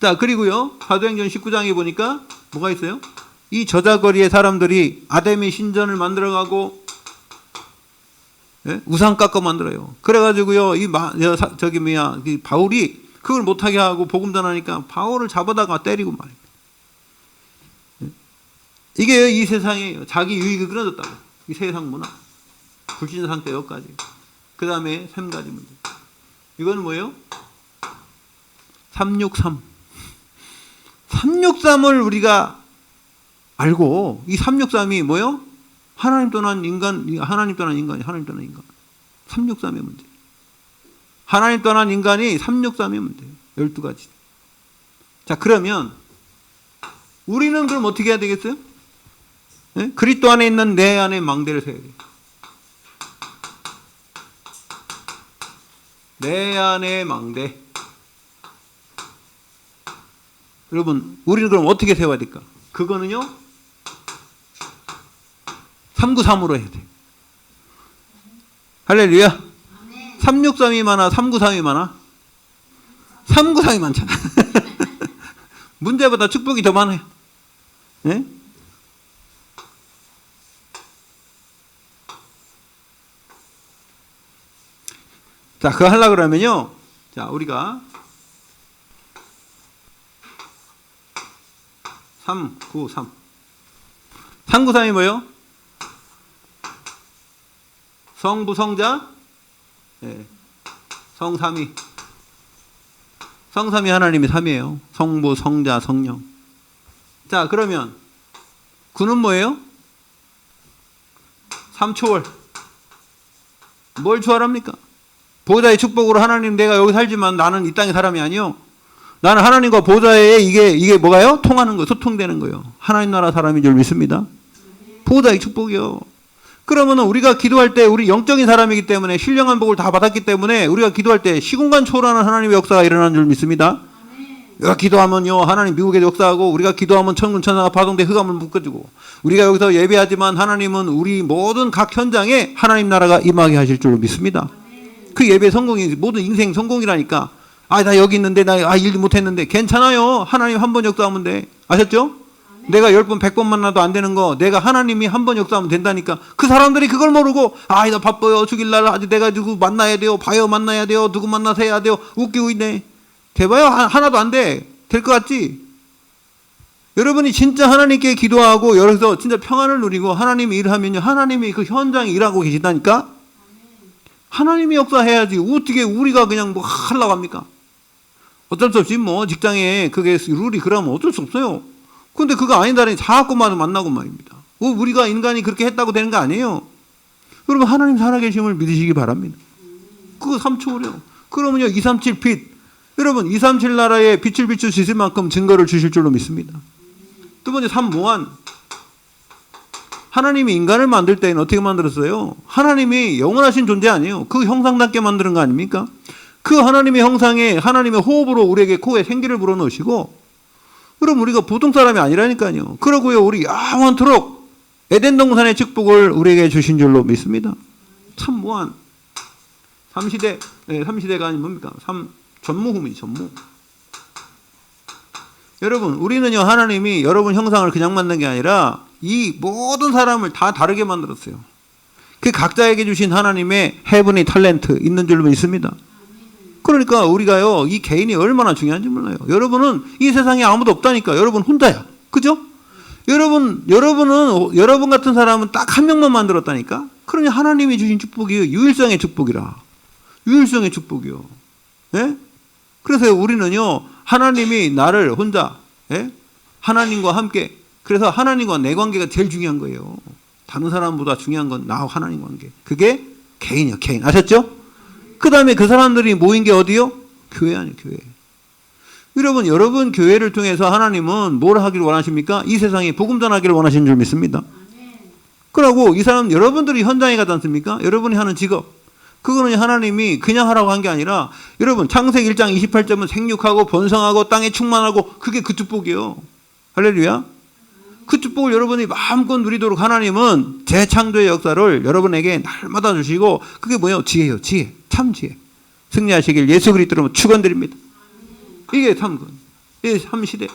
Speaker 1: 자, 그리고요, 사도행전 19장에 보니까 뭐가 있어요? 이 저자거리의 사람들이 아데미 신전을 만들어가고, 예? 우상 깎아 만들어요. 그래가지고요, 이 바울이 그걸 못하게 하고 복음 전하니까 바울을 잡아다가 때리고 말입니다. 예? 이게 이 세상에 자기 유익이 끊어졌다고. 이 세상 문화. 불신 상태 여기까지. 그 다음에 3가지 문제. 이거는 뭐예요? 363. 363을 우리가 알고, 이 363이 뭐예요? 하나님 떠난 인간, 하나님 떠난 인간이, 하나님 떠난 인간. 363의 문제. 하나님 떠난 인간이 363의 문제. 12가지. 자, 그러면, 우리는 그럼 어떻게 해야 되겠어요? 네? 그리스도 안에 있는 내 안에 망대를 세워야 돼요. 내 안에 망대. 여러분, 우리는 그럼 어떻게 세워야 될까? 그거는요, 393으로 해야 돼. 할렐루야. 363이 많아, 393이 많아? 393이 많잖아. 문제보다 축복이 더 많아요. 네? 자, 그거 하려고 그러면요, 자, 우리가 393. 393이 뭐예요? 성부, 성자, 네. 성삼위. 성삼위 하나님이 3이에요. 성부, 성자, 성령. 자, 그러면 9는 뭐예요? 3초월. 뭘 초월합니까? 보호자의 축복으로 하나님, 내가 여기 살지만 나는 이 땅의 사람이 아니요. 나는 하나님과 보호자의 이게 뭐가요? 통하는 거, 소통되는 거예요. 하나님 나라 사람인 줄 믿습니다. 보호자의 축복이요. 그러면은 우리가 기도할 때, 우리 영적인 사람이기 때문에 신령한 복을 다 받았기 때문에 우리가 기도할 때 시공간 초월하는 하나님의 역사가 일어나는 줄 믿습니다. 우리가 기도하면요, 하나님 미국에도 역사하고, 우리가 기도하면 천군 천사가 파동돼 흑암을 묶어주고, 우리가 여기서 예배하지만 하나님은 우리 모든 각 현장에 하나님 나라가 임하게 하실 줄 믿습니다. 그 예배 성공이 모든 인생 성공이라니까. 아, 나 여기 있는데 나 일도 못했는데 괜찮아요. 하나님 한 번 역사하면 돼. 아셨죠? 내가 10번 100번 만나도 안 되는 거 내가 하나님이 한 번 역사하면 된다니까. 그 사람들이 그걸 모르고, 아, 나 바빠요, 주길날 아직 내가 누구 만나야 돼요, 봐요, 만나야 돼요, 누구 만나서 해야 돼요, 웃기고 있네. 돼봐요, 하나도 안 돼. 될 것 같지? 여러분이 진짜 하나님께 기도하고 여기서 진짜 평안을 누리고 하나님이 일하면요, 하나님이 그 현장에 일하고 계시다니까. 하나님이 역사해야지. 어떻게 우리가 그냥 뭐 하려고 합니까? 어쩔 수 없이 뭐 직장에 그게 룰이 그러면 어쩔 수 없어요. 근데 그거 아니다니 자꾸만 만나고 말입니다. 우리가 인간이 그렇게 했다고 되는 거 아니에요. 여러분, 하나님 살아계심을 믿으시기 바랍니다. 그거 3초월이요. 그러면요, 237빛. 여러분, 237 나라에 빛을 비출 수 있을 만큼 증거를 주실 줄로 믿습니다. 두 번째, 3무한. 하나님이 인간을 만들 때는 어떻게 만들었어요? 하나님이 영원하신 존재 아니에요. 그 형상답게 만드는 거 아닙니까? 그 하나님의 형상에 하나님의 호흡으로 우리에게 코에 생기를 불어넣으시고, 그럼 우리가 보통 사람이 아니라니까요. 그러고요, 우리 영원토록 에덴 동산의 축복을 우리에게 주신 줄로 믿습니다. 참 무한. 3시대, 네, 3시대가 아니 뭡니까? 전무후무이 전무. 여러분, 우리는요, 하나님이 여러분 형상을 그냥 만든 게 아니라 이 모든 사람을 다 다르게 만들었어요. 그 각자에게 주신 하나님의 헤븐이 탤런트 있는 줄로 믿습니다. 그러니까 우리가요, 이 개인이 얼마나 중요한지 몰라요. 여러분은 이 세상에 아무도 없다니까. 여러분 혼자야. 그죠? 여러분은, 여러분 같은 사람은 딱 한 명만 만들었다니까? 그러니 하나님이 주신 축복이 유일성의 축복이라. 유일성의 축복이요. 예? 그래서 우리는요, 하나님이 나를 혼자, 예? 하나님과 함께, 그래서 하나님과 내 관계가 제일 중요한 거예요. 다른 사람보다 중요한 건 나와 하나님 관계. 그게 개인이요, 개인. 아셨죠? 그 다음에 그 사람들이 모인 게 어디요? 교회 아니에요, 교회. 여러분 교회를 통해서 하나님은 뭘 하기를 원하십니까? 이 세상에 복음 전하기를 원하시는 줄 믿습니다. 그러고 이 사람, 여러분들이 현장에 가지 않습니까? 여러분이 하는 직업. 그거는 하나님이 그냥 하라고 한 게 아니라, 여러분, 창세기 1장 28절은 생육하고 번성하고 땅에 충만하고, 그게 그 축복이에요. 할렐루야. 그 축복을 여러분이 마음껏 누리도록 하나님은 재창조의 역사를 여러분에게 날마다 주시고, 그게 뭐예요? 지혜예요, 지혜. 참 지혜. 승리하시길 예수 그리스도로 축원드립니다. 이게 참군. 이게 참 시대.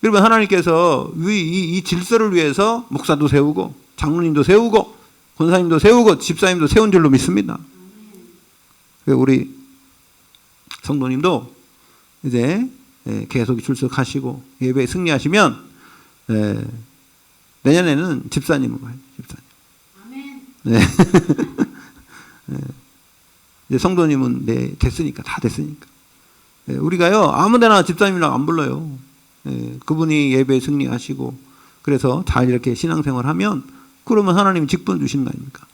Speaker 1: 여러분, 하나님께서 이 질서를 위해서 목사도 세우고, 장로님도 세우고, 권사님도 세우고, 집사님도 세운 줄로 믿습니다. 우리 성도님도 이제 계속 출석하시고, 예배에 승리하시면, 내년에는 집사님으로 가요, 집사님. 네. 이제 성도님은 됐으니까, 다 됐으니까. 우리가요, 아무 데나 집사님이라고 안 불러요. 그분이 예배에 승리하시고, 그래서 잘 이렇게 신앙생활 하면, 그러면 하나님이 직분 주시는 거 아닙니까?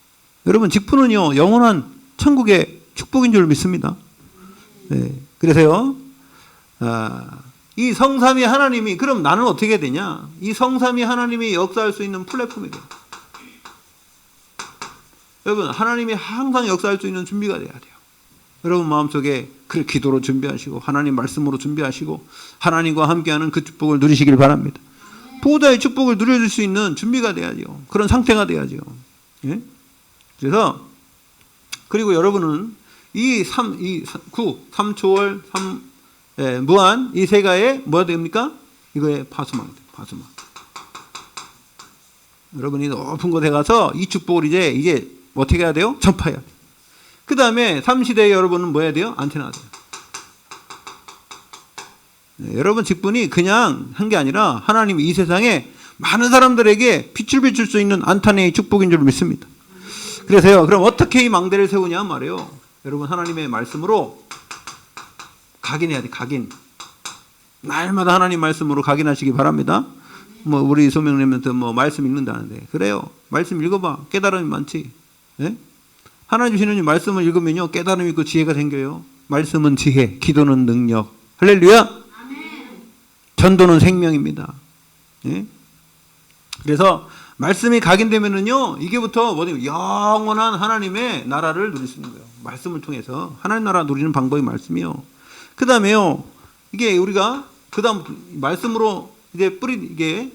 Speaker 1: 여러분, 직분은요, 영원한 천국의 축복인 줄 믿습니다. 그래서요, 이 성삼위 하나님이, 그럼 나는 어떻게 되냐? 이 성삼위 하나님이 역사할 수 있는 플랫폼이 돼요. 여러분, 하나님이 항상 역사할 수 있는 준비가 돼야 돼요. 여러분 마음속에 그 기도로 준비하시고, 하나님 말씀으로 준비하시고, 하나님과 함께하는 그 축복을 누리시길 바랍니다. 보호자의 축복을 누려줄 수 있는 준비가 돼야죠. 그런 상태가 돼야죠. 예? 그래서, 그리고 여러분은 이 3초월, 무한, 이 세가에 뭐가 됩니까? 이거에 파수망이 돼요, 파수망. 여러분이 높은 곳에 가서 이 축복을 이제 어떻게 해야 돼요? 전파해야 돼요. 그 다음에 3시대에 여러분은 뭐 해야 돼요? 안테나가 돼요. 여러분 직분이 그냥 한 게 아니라 하나님이 이 세상에 많은 사람들에게 빛을 비출 수 있는 안테나의 축복인 줄 믿습니다. 그래서요, 그럼 어떻게 이 망대를 세우냐 말이에요. 여러분 하나님의 말씀으로 각인해야 돼, 각인. 날마다 하나님 말씀으로 각인하시기 바랍니다. 우리 소명님한테 말씀 읽는다는데, 그래요. 말씀 읽어봐. 깨달음이 많지. 예? 하나님 주시는 말씀을 읽으면요, 깨달음이 있고 지혜가 생겨요. 말씀은 지혜, 기도는 능력. 할렐루야. 아멘. 전도는 생명입니다. 예? 그래서 말씀이 각인되면은요, 이게부터 뭐냐면 영원한 하나님의 나라를 누릴 수 있는 거예요. 말씀을 통해서 하나님 나라 누리는 방법이 말씀이요. 그 다음에요, 이게 우리가 그 다음 말씀으로 이제 이게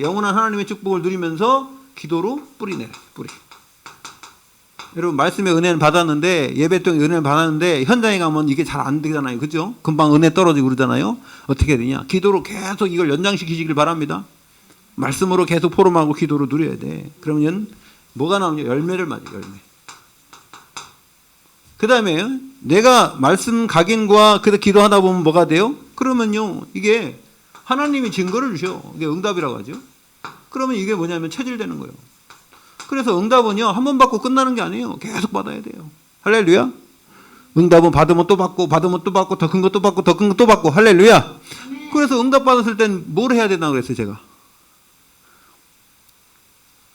Speaker 1: 영원한 하나님의 축복을 누리면서 기도로 뿌리내, 뿌리. 여러분 말씀의 은혜는 받았는데, 예배 때 은혜를 받았는데 현장에 가면 이게 잘 안 되잖아요, 그죠? 금방 은혜 떨어지고 그러잖아요. 어떻게 되냐? 기도로 계속 이걸 연장시키시길 바랍니다. 말씀으로 계속 포럼하고 기도로 누려야 돼. 그러면 뭐가 나오냐? 열매를 맞아요, 열매. 그 다음에 내가 말씀 각인과 기도하다 보면 뭐가 돼요? 그러면요, 이게 하나님이 증거를 주셔. 이게 응답이라고 하죠. 그러면 이게 뭐냐면 체질되는 거예요. 그래서 응답은요, 한 번 받고 끝나는 게 아니에요. 계속 받아야 돼요. 할렐루야. 응답은 받으면 또 받고, 받으면 또 받고, 더 큰 거 또 받고, 더 큰 거 또 받고. 할렐루야. 그래서 응답 받았을 땐 뭘 해야 되나 그랬어요, 제가.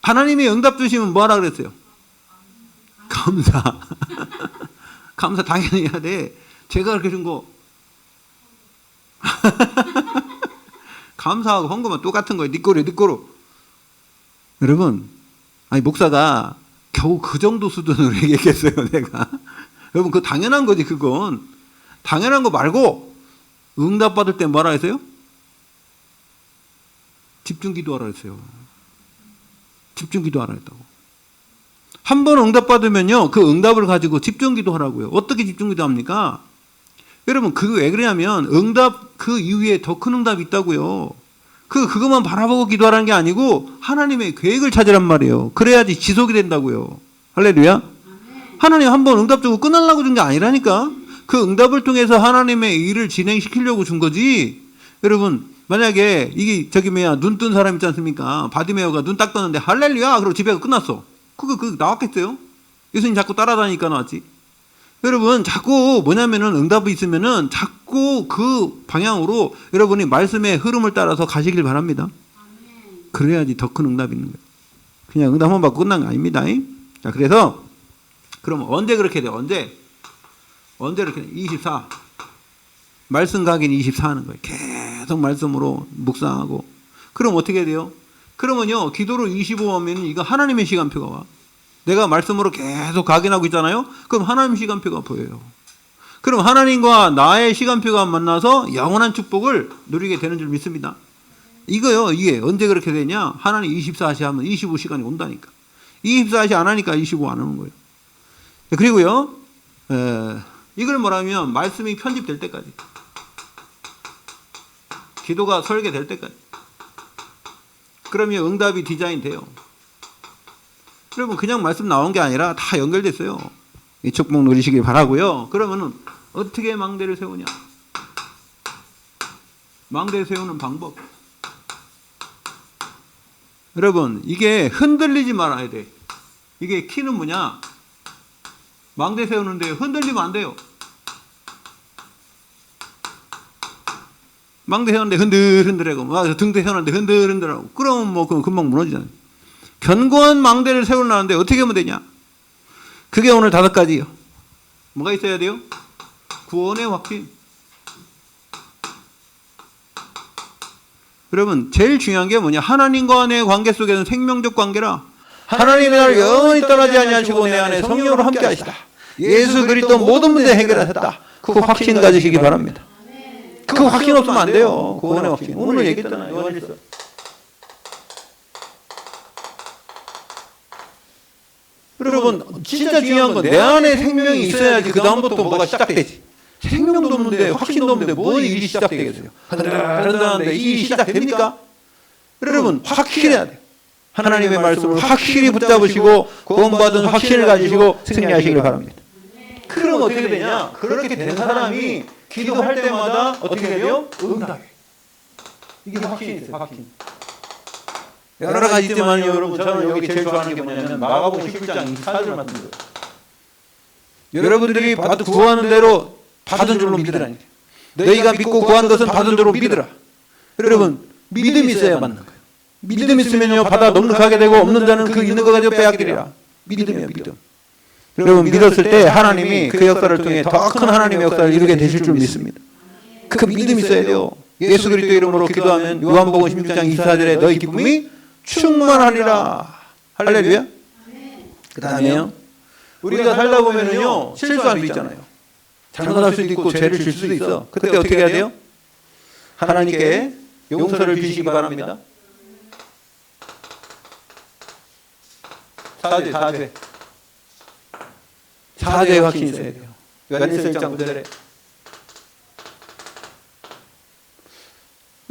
Speaker 1: 하나님이 응답 주시면 뭐 하라 그랬어요? 감사. 감사 당연히 해야 돼. 제가 그렇게 준 거. 감사하고 헌금은 똑같은 거예요. 네 거로. 여러분, 아니 목사가 겨우 그 정도 수준으로 얘기했어요, 내가. 여러분, 그거 당연한 거지, 그건. 당연한 거 말고 응답 받을 때 뭐라 했어요? 집중 기도하라 했어요. 집중 기도하라 했다고. 한 번 응답 받으면요, 그 응답을 가지고 집중 기도하라고요. 어떻게 집중 기도합니까? 여러분, 그게 왜 그러냐면 응답 그 이후에 더 큰 응답이 있다고요. 그것만 바라보고 기도하라는 게 아니고 하나님의 계획을 찾으란 말이에요. 그래야지 지속이 된다고요. 할렐루야. 하나님 한 번 응답 주고 끝나려고 준 게 아니라니까. 그 응답을 통해서 하나님의 일을 진행시키려고 준 거지. 여러분, 만약에 이게 눈 뜬 사람 있지 않습니까? 바디메오가 눈 딱 떴는데 할렐루야 그러고 집에 끝났어. 그거 나왔겠어요? 예수님 자꾸 따라다니니까 나왔지. 여러분 자꾸 뭐냐면은 응답이 있으면은 자꾸 그 방향으로 여러분이 말씀의 흐름을 따라서 가시길 바랍니다. 그래야지 더 큰 응답이 있는 거예요. 그냥 응답만 받고 끝난 거 아닙니다. 자, 그래서 그럼 언제 그렇게 돼요? 언제 이렇게 24 말씀 각인 24 하는 거예요. 계속 말씀으로 묵상하고. 그럼 어떻게 돼요? 그러면요 기도로 25 하면 이거 하나님의 시간표가 와. 내가 말씀으로 계속 각인하고 있잖아요. 그럼 하나님 시간표가 보여요. 그럼 하나님과 나의 시간표가 만나서 영원한 축복을 누리게 되는 줄 믿습니다. 이거요. 이게 언제 그렇게 되냐? 하나님 24시 하면 25시간이 온다니까. 24시 안 하니까 25 안 오는 거예요. 그리고요. 이걸 뭐라면 말씀이 편집될 때까지. 기도가 설계될 때까지. 그러면 응답이 디자인 돼요. 여러분 그냥 말씀 나온 게 아니라 다 연결됐어요. 이 축복 누리시길 바라고요. 그러면은 어떻게 망대를 세우냐? 망대 세우는 방법. 여러분 이게 흔들리지 말아야 돼. 이게 키는 뭐냐? 망대 세우는데 흔들리면 안 돼요. 망대 세우는데 흔들흔들하고 등대 세우는데 흔들흔들하고 그러면 뭐 금방 무너지잖아요. 견고한 망대를 세우려는데 어떻게 하면 되냐? 그게 오늘 5가지요. 뭐가 있어야 돼요? 구원의 확신. 여러분 제일 중요한 게 뭐냐? 하나님과 내 관계 속에는 생명적 관계라. 하나님이 나를 영원히 떠나지 아니하시고 내 안에 성령으로 함께 하시다. 예수 그리스도 모든 문제 해결하셨다. 그 확신 가지시기 바랍니다. 그 확신 없으면 안 돼요. 구원의 확신. 오늘 얘기했잖아요. 요한일서. 여러분 진짜 중요한 건 내 안에 생명이 있어야지 그 다음부터 뭐가 시작되지. 생명도 없는데 확신도 없는데 뭔 일이 시작되겠어요. 그런다는데 일이 시작됩니까? 여러분 확실해야 돼요. 하나님의 말씀을 확실히 붙잡으시고 구원받은 확신을 가지시고 승리하시길 바랍니다. 그럼 어떻게 되냐? 그렇게 된 사람이 기도할 때마다 어떻게 돼요? 응답해. 이게 확신이 있어요. 확신. 여러 가지 있지만 여러분 저는 여기 제일 좋아하는 게 뭐냐면 마가복음 11장 24절 말씀이에요. 여러분들이 구하는 대로 받은 줄로 믿으라니. 너희가 믿고 구한 것은 받은 줄로 믿으라. 여러분 믿음이 있어야 받는 거예요. 믿음 있으면요 받아 넉넉하게 되고 없는 자는 그 있는 거 가지고 빼앗기리라. 믿음이에요. 믿음. 여러분 믿었을 때 하나님이 그 역사를 통해 더 큰 하나님의 역사를 이루게 되실 줄 믿습니다. 그 믿음이 있어야 돼요. 예수 그리스도 이름으로 기도하면 요한복음 16장 24절에 너희 기쁨이 충만하리라. 할렐루야. 그 다음에요. 우리가 살다 보면은요 실수할 수 있잖아요. 잘못할 수도 있고 죄를 질 수도 있어. 그때 어떻게 해야 돼요? 하나님께 용서를 비시기 바랍니다. 사죄의 확신이 있어야 돼요. 요한일서 1장 9절에.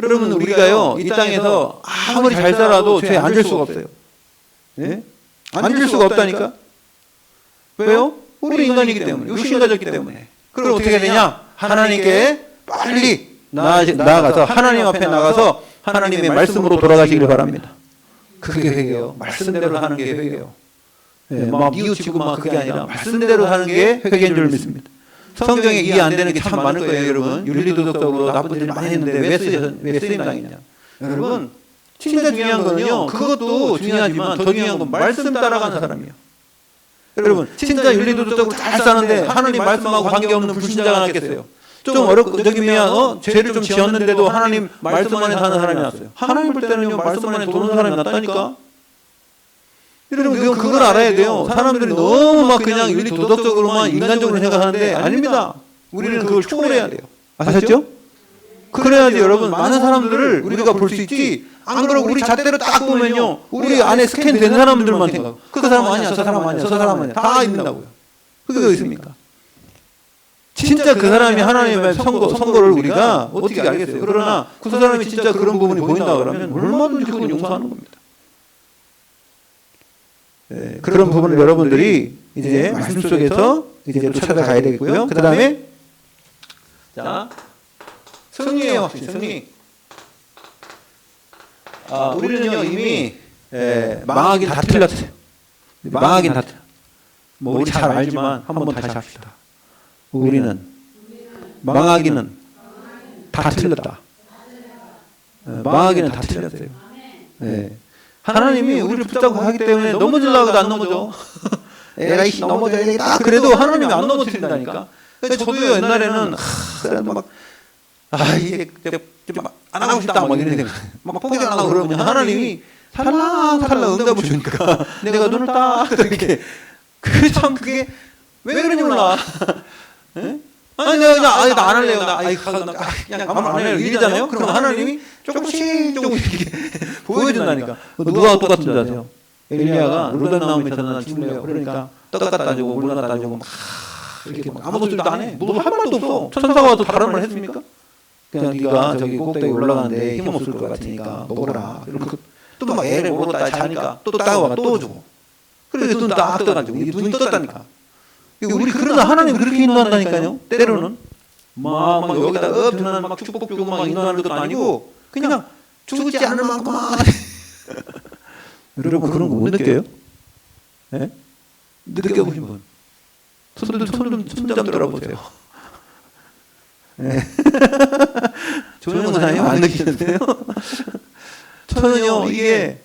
Speaker 1: 여러분 우리가요 이 땅에서 아무리 잘 살아도 죄 안 질 수가 없어요. 네? 안 질 수가 없다니까. 왜요? 우리 인간이기 때문에, 육신 가졌기 때문에. 그럼 어떻게 되냐? 하나님께 빨리 나아가서 하나님 앞에 나가서 하나님의 말씀으로 돌아가시길 바랍니다. 그게 회개요. 말씀대로 하는 게 회개요. 네, 막 뉘우치고 막 그게 아니라 말씀대로 하는 게 회개인 줄 믿습니다. 성경에 이해 안 되는 게 참 많을 거예요, 여러분. 윤리도덕적으로 나쁜 일 많이 했는데 왜 쓰임 당했냐? 여러분, 진짜 중요한 거는요. 그것도 중요하지만 더 중요한 건 말씀 따라가는 사람이에요. 여러분, 진짜 윤리도덕적으로 잘 사는데 하나님 말씀하고 관계없는 불신자가 나겠어요. 좀 어렵고 저기 뭐야, 죄를 좀 지었는데도 하나님 말씀 안에 사는 사람이 났어요. 하나님 볼 때는요, 말씀 안에 도는 사람이 났다니까. 여러분, 그걸 알아야 돼요. 사람들이 너무 막 그냥 윤리 도덕적으로만 인간적으로 생각하는데 아닙니다. 우리는 그걸 초월해야 돼요. 아셨죠? 그래야지 여러분 많은 사람들을 우리가 볼 수 있지. 안 그러고 우리 잣대로 딱 보면요, 우리 안에 스캔된 사람들만 생각하고 그 사람 아니야, 저 사람 아니야, 저 사람 아니야 다 있는다고요. 그게 어디 있습니까? 진짜 그 사람이 하나님의 선거를 우리가 어떻게 알겠어요? 그러나 그 사람이 진짜 그런 부분이 보인다 그러면 얼마든지 그건 용서하는 겁니다. 네, 그런 부분을 여러분들이 이제 말씀 속에서 이제 또 찾아가야 되겠고요. 그 다음에 자, 승리의 확신, 승리. 우리는요 이미 망하긴 다 틀렸어요. 망하긴 다 틀려. 뭐 우리 잘 알지만 한번 다시 합시다. 우리는 망하기는 다 틀렸다. 망하기는 다 틀렸어요. 네. 하나님이 우리를 붙잡고 가기 때문에 넘어지려고 해도 안 넘어져. 에라이씨 넘어져야 되겠다. 그래도 하나님이 안 넘어뜨린다니까. 저도요 옛날에는 그래도 막 이게 안 하고 싶다 막 이런 생각 막 포기 안 하고 그러면 하나님이 살랑살랑 응답을 주니까 내가 눈을 딱 이렇게 그게 왜 그런지 몰라. 아니 내가 그냥 나 안 할래요. 그냥 아무 안 해요. 이러잖아요. 그럼 하나님이 조금씩 이렇게 보여준다니까. 누가 똑같은 줄 아세요? 엘리야가 루단 나무 밑에 나 죽을래요. 그러니까 떡 갖다 주고 물 갖다 주고 막 이렇게 막 아무 소리도 안 해. 뭐 할 말도 없어. 천사가 와서 다른 말 했습니까? 그냥 네가 저기 꼭대기 올라가는데 힘 없을 것 같으니까 먹어라. 또 막 애를 먹었다 자니까 또 따가와 또 주고. 그래서 눈 딱 떠가지고 눈이 떴다니까. 우리 그러나 하나님 그렇게 인도한다니까요. 때로는 막 여기다 전하는 막 축복 주고 막 인도하는 것도 아니고 그냥 죽지 않을 만큼만. 여러분 그런 거 못 느껴요? 예? 느껴보신 분? 손 좀 들어보세요. 예. 조용한 사람이 안 느끼는데요? 저는요 이게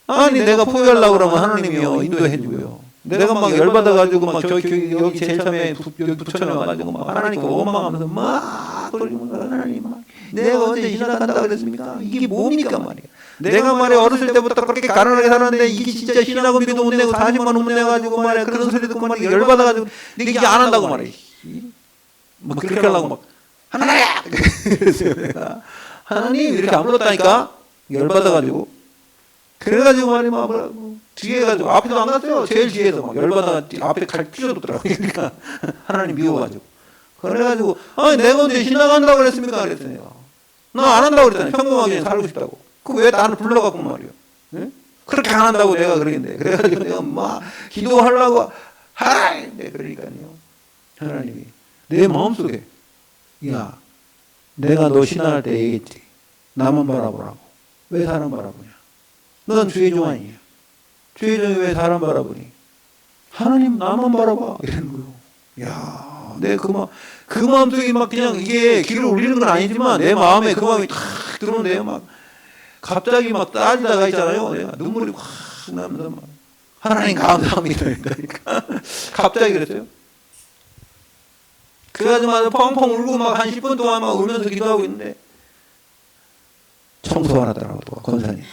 Speaker 1: 아니 내가 포기하려고 그러면 하나님이요 인도해주고요. 내가 막 열받아가지고 막 여기 제일 처음에 부천에 와가지고 막 하나님께 원망하면서 막 돌리면서 하나님 막 내가 언제 신학한다고 그랬습니까? 이게 뭡니까 말이야. 내가 말이야 어렸을 때부터 그렇게 가난하게 살았는데 이게 진짜 신학원비도 못 내고 40만 원 못 내가지고 말이야 그런 소리 듣고 말이야 열받아가지고 내가 이게 안 한다고 말이야. 막 그렇게 하려고 막 하나님! 그랬어요 내가. 하나님 이렇게 안 불렀다니까 열받아가지고 그래가지고 말이야 막 뒤에 가지고 앞에도 안 갔어요. 제일 뒤에서 막 열받아가 앞에 갈 필요도 없더라고요. 그러니까 하나님 미워가지고 그래가지고 아니 내가 언제 신앙한다고 그랬습니까? 그랬더니 내가 나 안 한다고 그랬잖아요. 평범하게 살고 싶다고. 그 왜 나를 불러갖고 말이야. 네? 그렇게 안 한다고 내가 그러겠네. 그래가지고 내가 막 기도하려고 하나님 그러니까요. 하나님이 내 마음속에 야 내가 너 신앙할 때 얘기했지. 나만 바라보라고. 왜 사람 바라보냐. 넌 주의 종 아니냐. 주의 종이 왜 사람 바라보니? 하나님 나만 바라봐. 이러는 거요. 야, 내 그 마음속에 막 그냥 이게 귀를 울리는 건 아니지만 내 마음에 그 마음이 탁 들어오는데요. 막 갑자기 막 따지다가 있잖아요. 내가 눈물이 확 나면서 막 하나님 감사합니다. 그러니까 갑자기 그랬어요. 그래가지고 막 펑펑 울고 막 한 10분 동안 막 울면서 기도하고 있는데 청소하라더라고 또 권사님.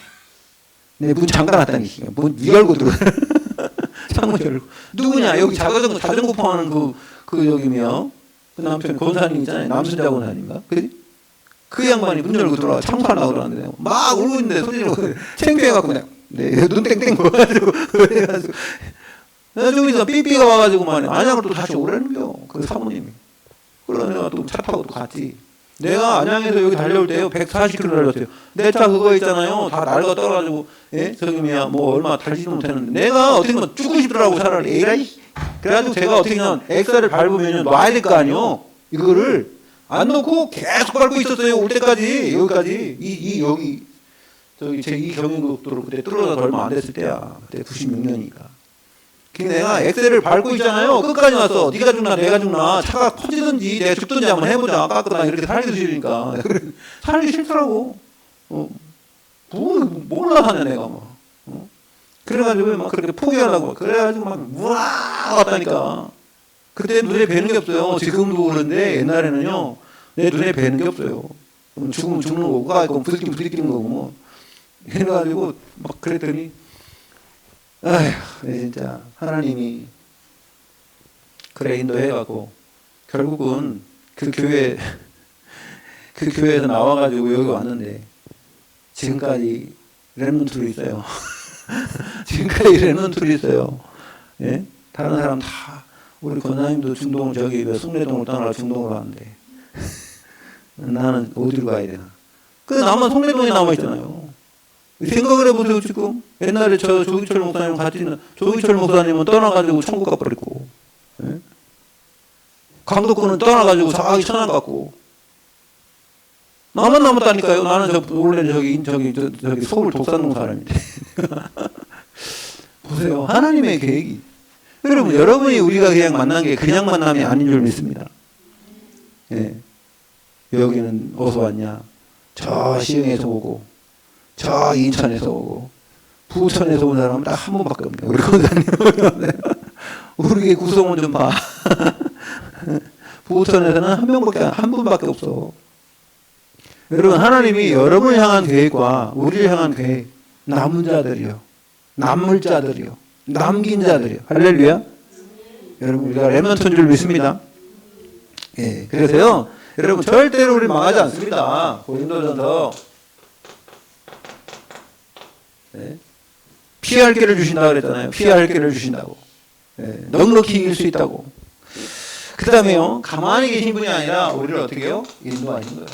Speaker 1: 내 문 잠가놨다니. 문 열고 들어. 창문 열고. 누구냐? 여기 자전거 파는 그 여기며 그 남편 권사님 있잖아요. 남순자 권사님인가? 그지? 그 양반이 문 열고 들어와 청소하려고 그러는데 막 울고 있는데 소리로 창피해갖고 그냥 눈 땡땡 먹어가지고 그래가지고 저기서 삐삐가 와가지고 말이야. 안양을 또 다시 오라는 거요. 그 사모님이. 그래서 내가 또 차 타고 또 갔지. 내가 안양에서 여기 달려올 때요 140km 달렸어요. 내 차 그거 있잖아요. 다 낡아 떨어가지고 저기 뭐 얼마 달지도 못했는데 내가 어떻게 보면 죽고 싶더라고 차라리. 에라이. 그래가지고 제가 어떻게 하면 엑셀을 밟으면 놔야 될 거 아니요. 이거를 안 놓고 계속 밟고 있었어요. 올 때까지 여기까지 여기 저기 제 이 경인고속도로 그때 뚫어서 얼마 안 됐을 때야. 그때 96년이니까. 근데 내가 엑셀을 밟고 있잖아요. 끝까지 왔어. 네가 죽나 내가 죽나 차가 퍼지든지 내가 죽든지 한번 해보자. 깎거나 이렇게 살기 싫으니까. 살기 싫더라고. 몰라 하냐 내가 막. 그래가지고 막 그렇게 포기하려고. 그래가지고 막 우와 왔다니까. 그때 눈에 뵈는 게 없어요. 지금도 그런데 옛날에는요. 내 눈에 뵈는 게 없어요. 죽으면 죽는 거고 가고 부딪히는 거고 뭐. 그래가지고 막 그랬더니 아휴, 진짜 하나님이 그래 인도해갖고 결국은 그 교회에서 나와가지고 여기 왔는데 지금까지 렘넌트로 있어요. 지금까지 렘넌트로 있어요. 예? 다른 사람 다 우리 권사님도 중동 저기 숭례동을 떠나서 중동으로 가는데 나는 어디로 가야 되나? 그 나만 숭례동에 남아 있잖아요. 생각을 해보세요 지금. 옛날에 저 조기철 목사님 같이 있는 조기철 목사님은 떠나가지고 천국 가버렸고, 예? 강도권은 떠나가지고 자기 천안 갔고, 나만 남았다니까요. 나는 원래 저기 서울 독산동 사람인데. 보세요 하나님의 계획이 여러분, 여러분이 우리가 그냥 만난 게 그냥 만남이 아닌 줄 믿습니다. 예. 여기는 어디서 왔냐? 저 시흥에서 오고, 저 인천에서 오고, 부천에서 온 사람은 딱 한 분밖에 없네요. 우리 권사님. 우리 구성원 좀 봐. 부천에서는 한 분밖에 없어. 여러분, 하나님이 여러분을 향한 계획과 우리를 향한 계획, 남은 자들이요. 남을 자들이요. 남긴 자들이요. 할렐루야. 여러분, 우리가 렘넌트인 줄 믿습니다. 예, 그래서요, 여러분, 절대로 우리 망하지 않습니다. 고린도전서. 네. 피할 길을 주신다고 그랬잖아요. 피할 길을 주신다고. 네. 넉넉히 이길 수 있다고. 그 다음에요, 가만히 계신 분이 아니라 우리를 어떻게 해요? 인도하신 거예요.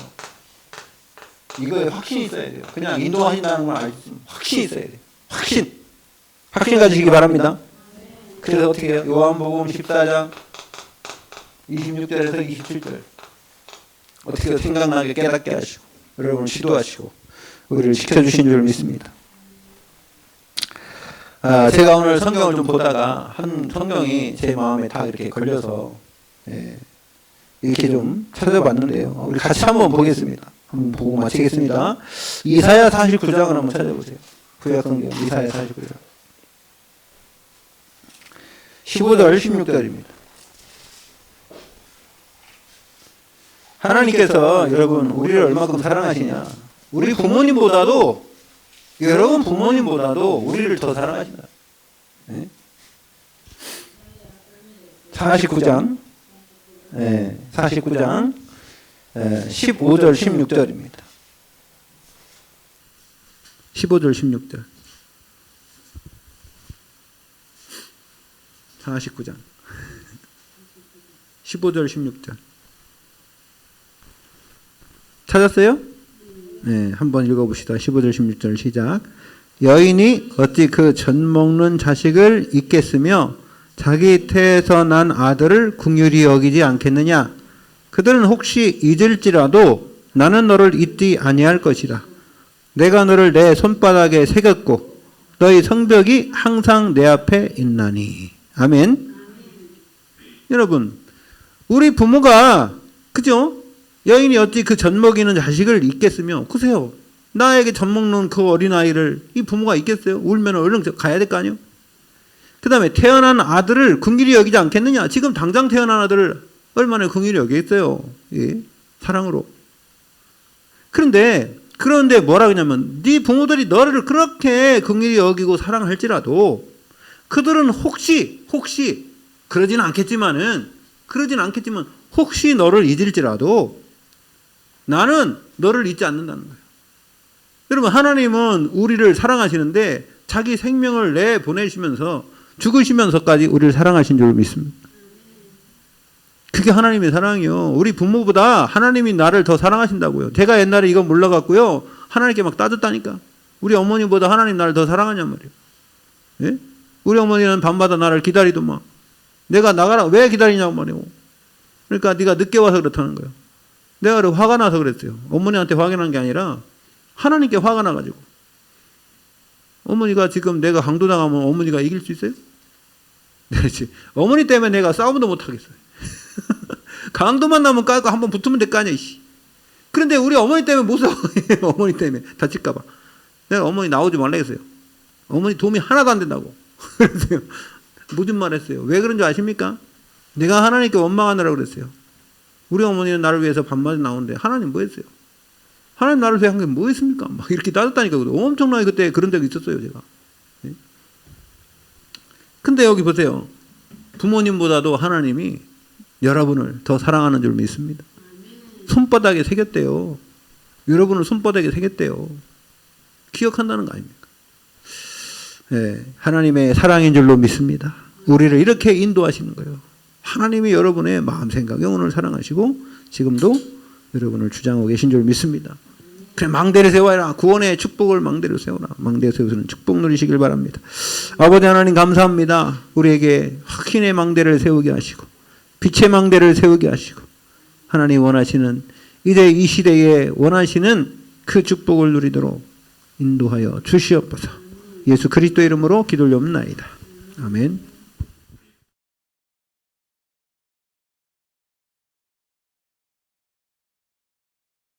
Speaker 1: 이거에 확신이 있어야 돼요. 그냥 인도하신다는 걸 알지. 확신이 있어야 돼요. 확신 가지시기 바랍니다. 그래서 어떻게 해요? 요한복음 14장 26절에서 27절. 어떻게 생각나게 깨닫게 하시고, 여러분을 지도하시고, 우리를 지켜주신 줄 믿습니다. 제가 오늘 성경을 좀 보다가 한 성경이 제 마음에 다 이렇게 걸려서, 이렇게 좀 찾아봤는데요. 우리 같이 한번 보겠습니다. 한번 보고 마치겠습니다. 이사야 49장을 한번 찾아보세요. 구약 성경 이사야 49장. 15절, 16절입니다. 하나님께서 여러분 우리를 얼마큼 사랑하시냐. 우리 부모님보다도 여러분 부모님보다도 우리를 더 사랑하신다. 49장 49장 15절 16절입니다. 15절 16절 49장 15절 16절 찾았어요? 네, 한번 읽어봅시다. 15절 16절 시작. 여인이 어찌 그 젖 먹는 자식을 잊겠으며 자기 태에서 난 아들을 긍휼히 여기지 않겠느냐. 그들은 혹시 잊을지라도 나는 너를 잊지 아니할 것이라. 내가 너를 내 손바닥에 새겼고 너희 성벽이 항상 내 앞에 있나니. 아멘. 여러분, 우리 부모가 그죠? 여인이 어찌 그 젖 먹이는 자식을 잊겠으며, 보세요. 나에게 젖 먹는 그 어린아이를 이 부모가 잊겠어요? 울면 얼른 가야 될 거 아니에요? 그 다음에 태어난 아들을 긍휼히 여기지 않겠느냐? 지금 당장 태어난 아들을 얼마나 긍휼히 여기겠어요? 예? 사랑으로. 그런데 뭐라 그러냐면, 네 부모들이 너를 그렇게 긍휼히 여기고 사랑할지라도 그들은 혹시 그러진 않겠지만 혹시 너를 잊을지라도 나는 너를 잊지 않는다는 거예요. 여러분, 하나님은 우리를 사랑하시는데 자기 생명을 내보내시면서 죽으시면서까지 우리를 사랑하신 줄 믿습니다. 그게 하나님의 사랑이요. 우리 부모보다 하나님이 나를 더 사랑하신다고요. 제가 옛날에 이거 몰라갖고요, 하나님께 막 따졌다니까. 우리 어머니보다 하나님 나를 더 사랑하냔 말이에요. 예? 우리 어머니는 밤마다 나를 기다리더만. 내가 나가라 왜 기다리냐고 말이에요. 그러니까 네가 늦게 와서 그렇다는 거예요. 내가 화가 나서 그랬어요. 어머니한테 화가 난 게 아니라 하나님께 화가 나가지고. 어머니가 지금 내가 강도당하면 어머니가 이길 수 있어요? 그렇지. 어머니 때문에 내가 싸움도 못 하겠어요. 강도만 나면 깔고 한번 붙으면 될 거 아니야, 이씨. 그런데 우리 어머니 때문에 못 싸워. 어머니 때문에 다칠까봐. 내가 어머니 나오지 말라 했어요. 어머니 도움이 하나도 안 된다고. 그랬어요. 무슨 말 했어요? 왜 그런 줄 아십니까? 내가 하나님께 원망하느라고 그랬어요. 우리 어머니는 나를 위해서 밤마다 나오는데 하나님 뭐 했어요? 하나님 나를 위해 한 게 뭐 했습니까? 막 이렇게 따졌다니까. 엄청나게 그때 그런 적이 있었어요, 제가. 네? 근데 여기 보세요. 부모님보다도 하나님이 여러분을 더 사랑하는 줄 믿습니다. 손바닥에 새겼대요. 여러분을 손바닥에 새겼대요. 기억한다는 거 아닙니까? 네, 하나님의 사랑인 줄로 믿습니다. 우리를 이렇게 인도하시는 거예요. 하나님이 여러분의 마음, 생각, 영혼을 사랑하시고 지금도 여러분을 주장하고 계신 줄 믿습니다. 그래, 망대를 세워라. 구원의 축복을 망대로 세워라. 망대에 세워서는 축복 누리시길 바랍니다. 아버지 하나님 감사합니다. 우리에게 확신의 망대를 세우게 하시고 빛의 망대를 세우게 하시고 하나님 원하시는 이제 이 시대에 원하시는 그 축복을 누리도록 인도하여 주시옵소서. 예수 그리스도 이름으로 기도 올려옵나이다. 아멘.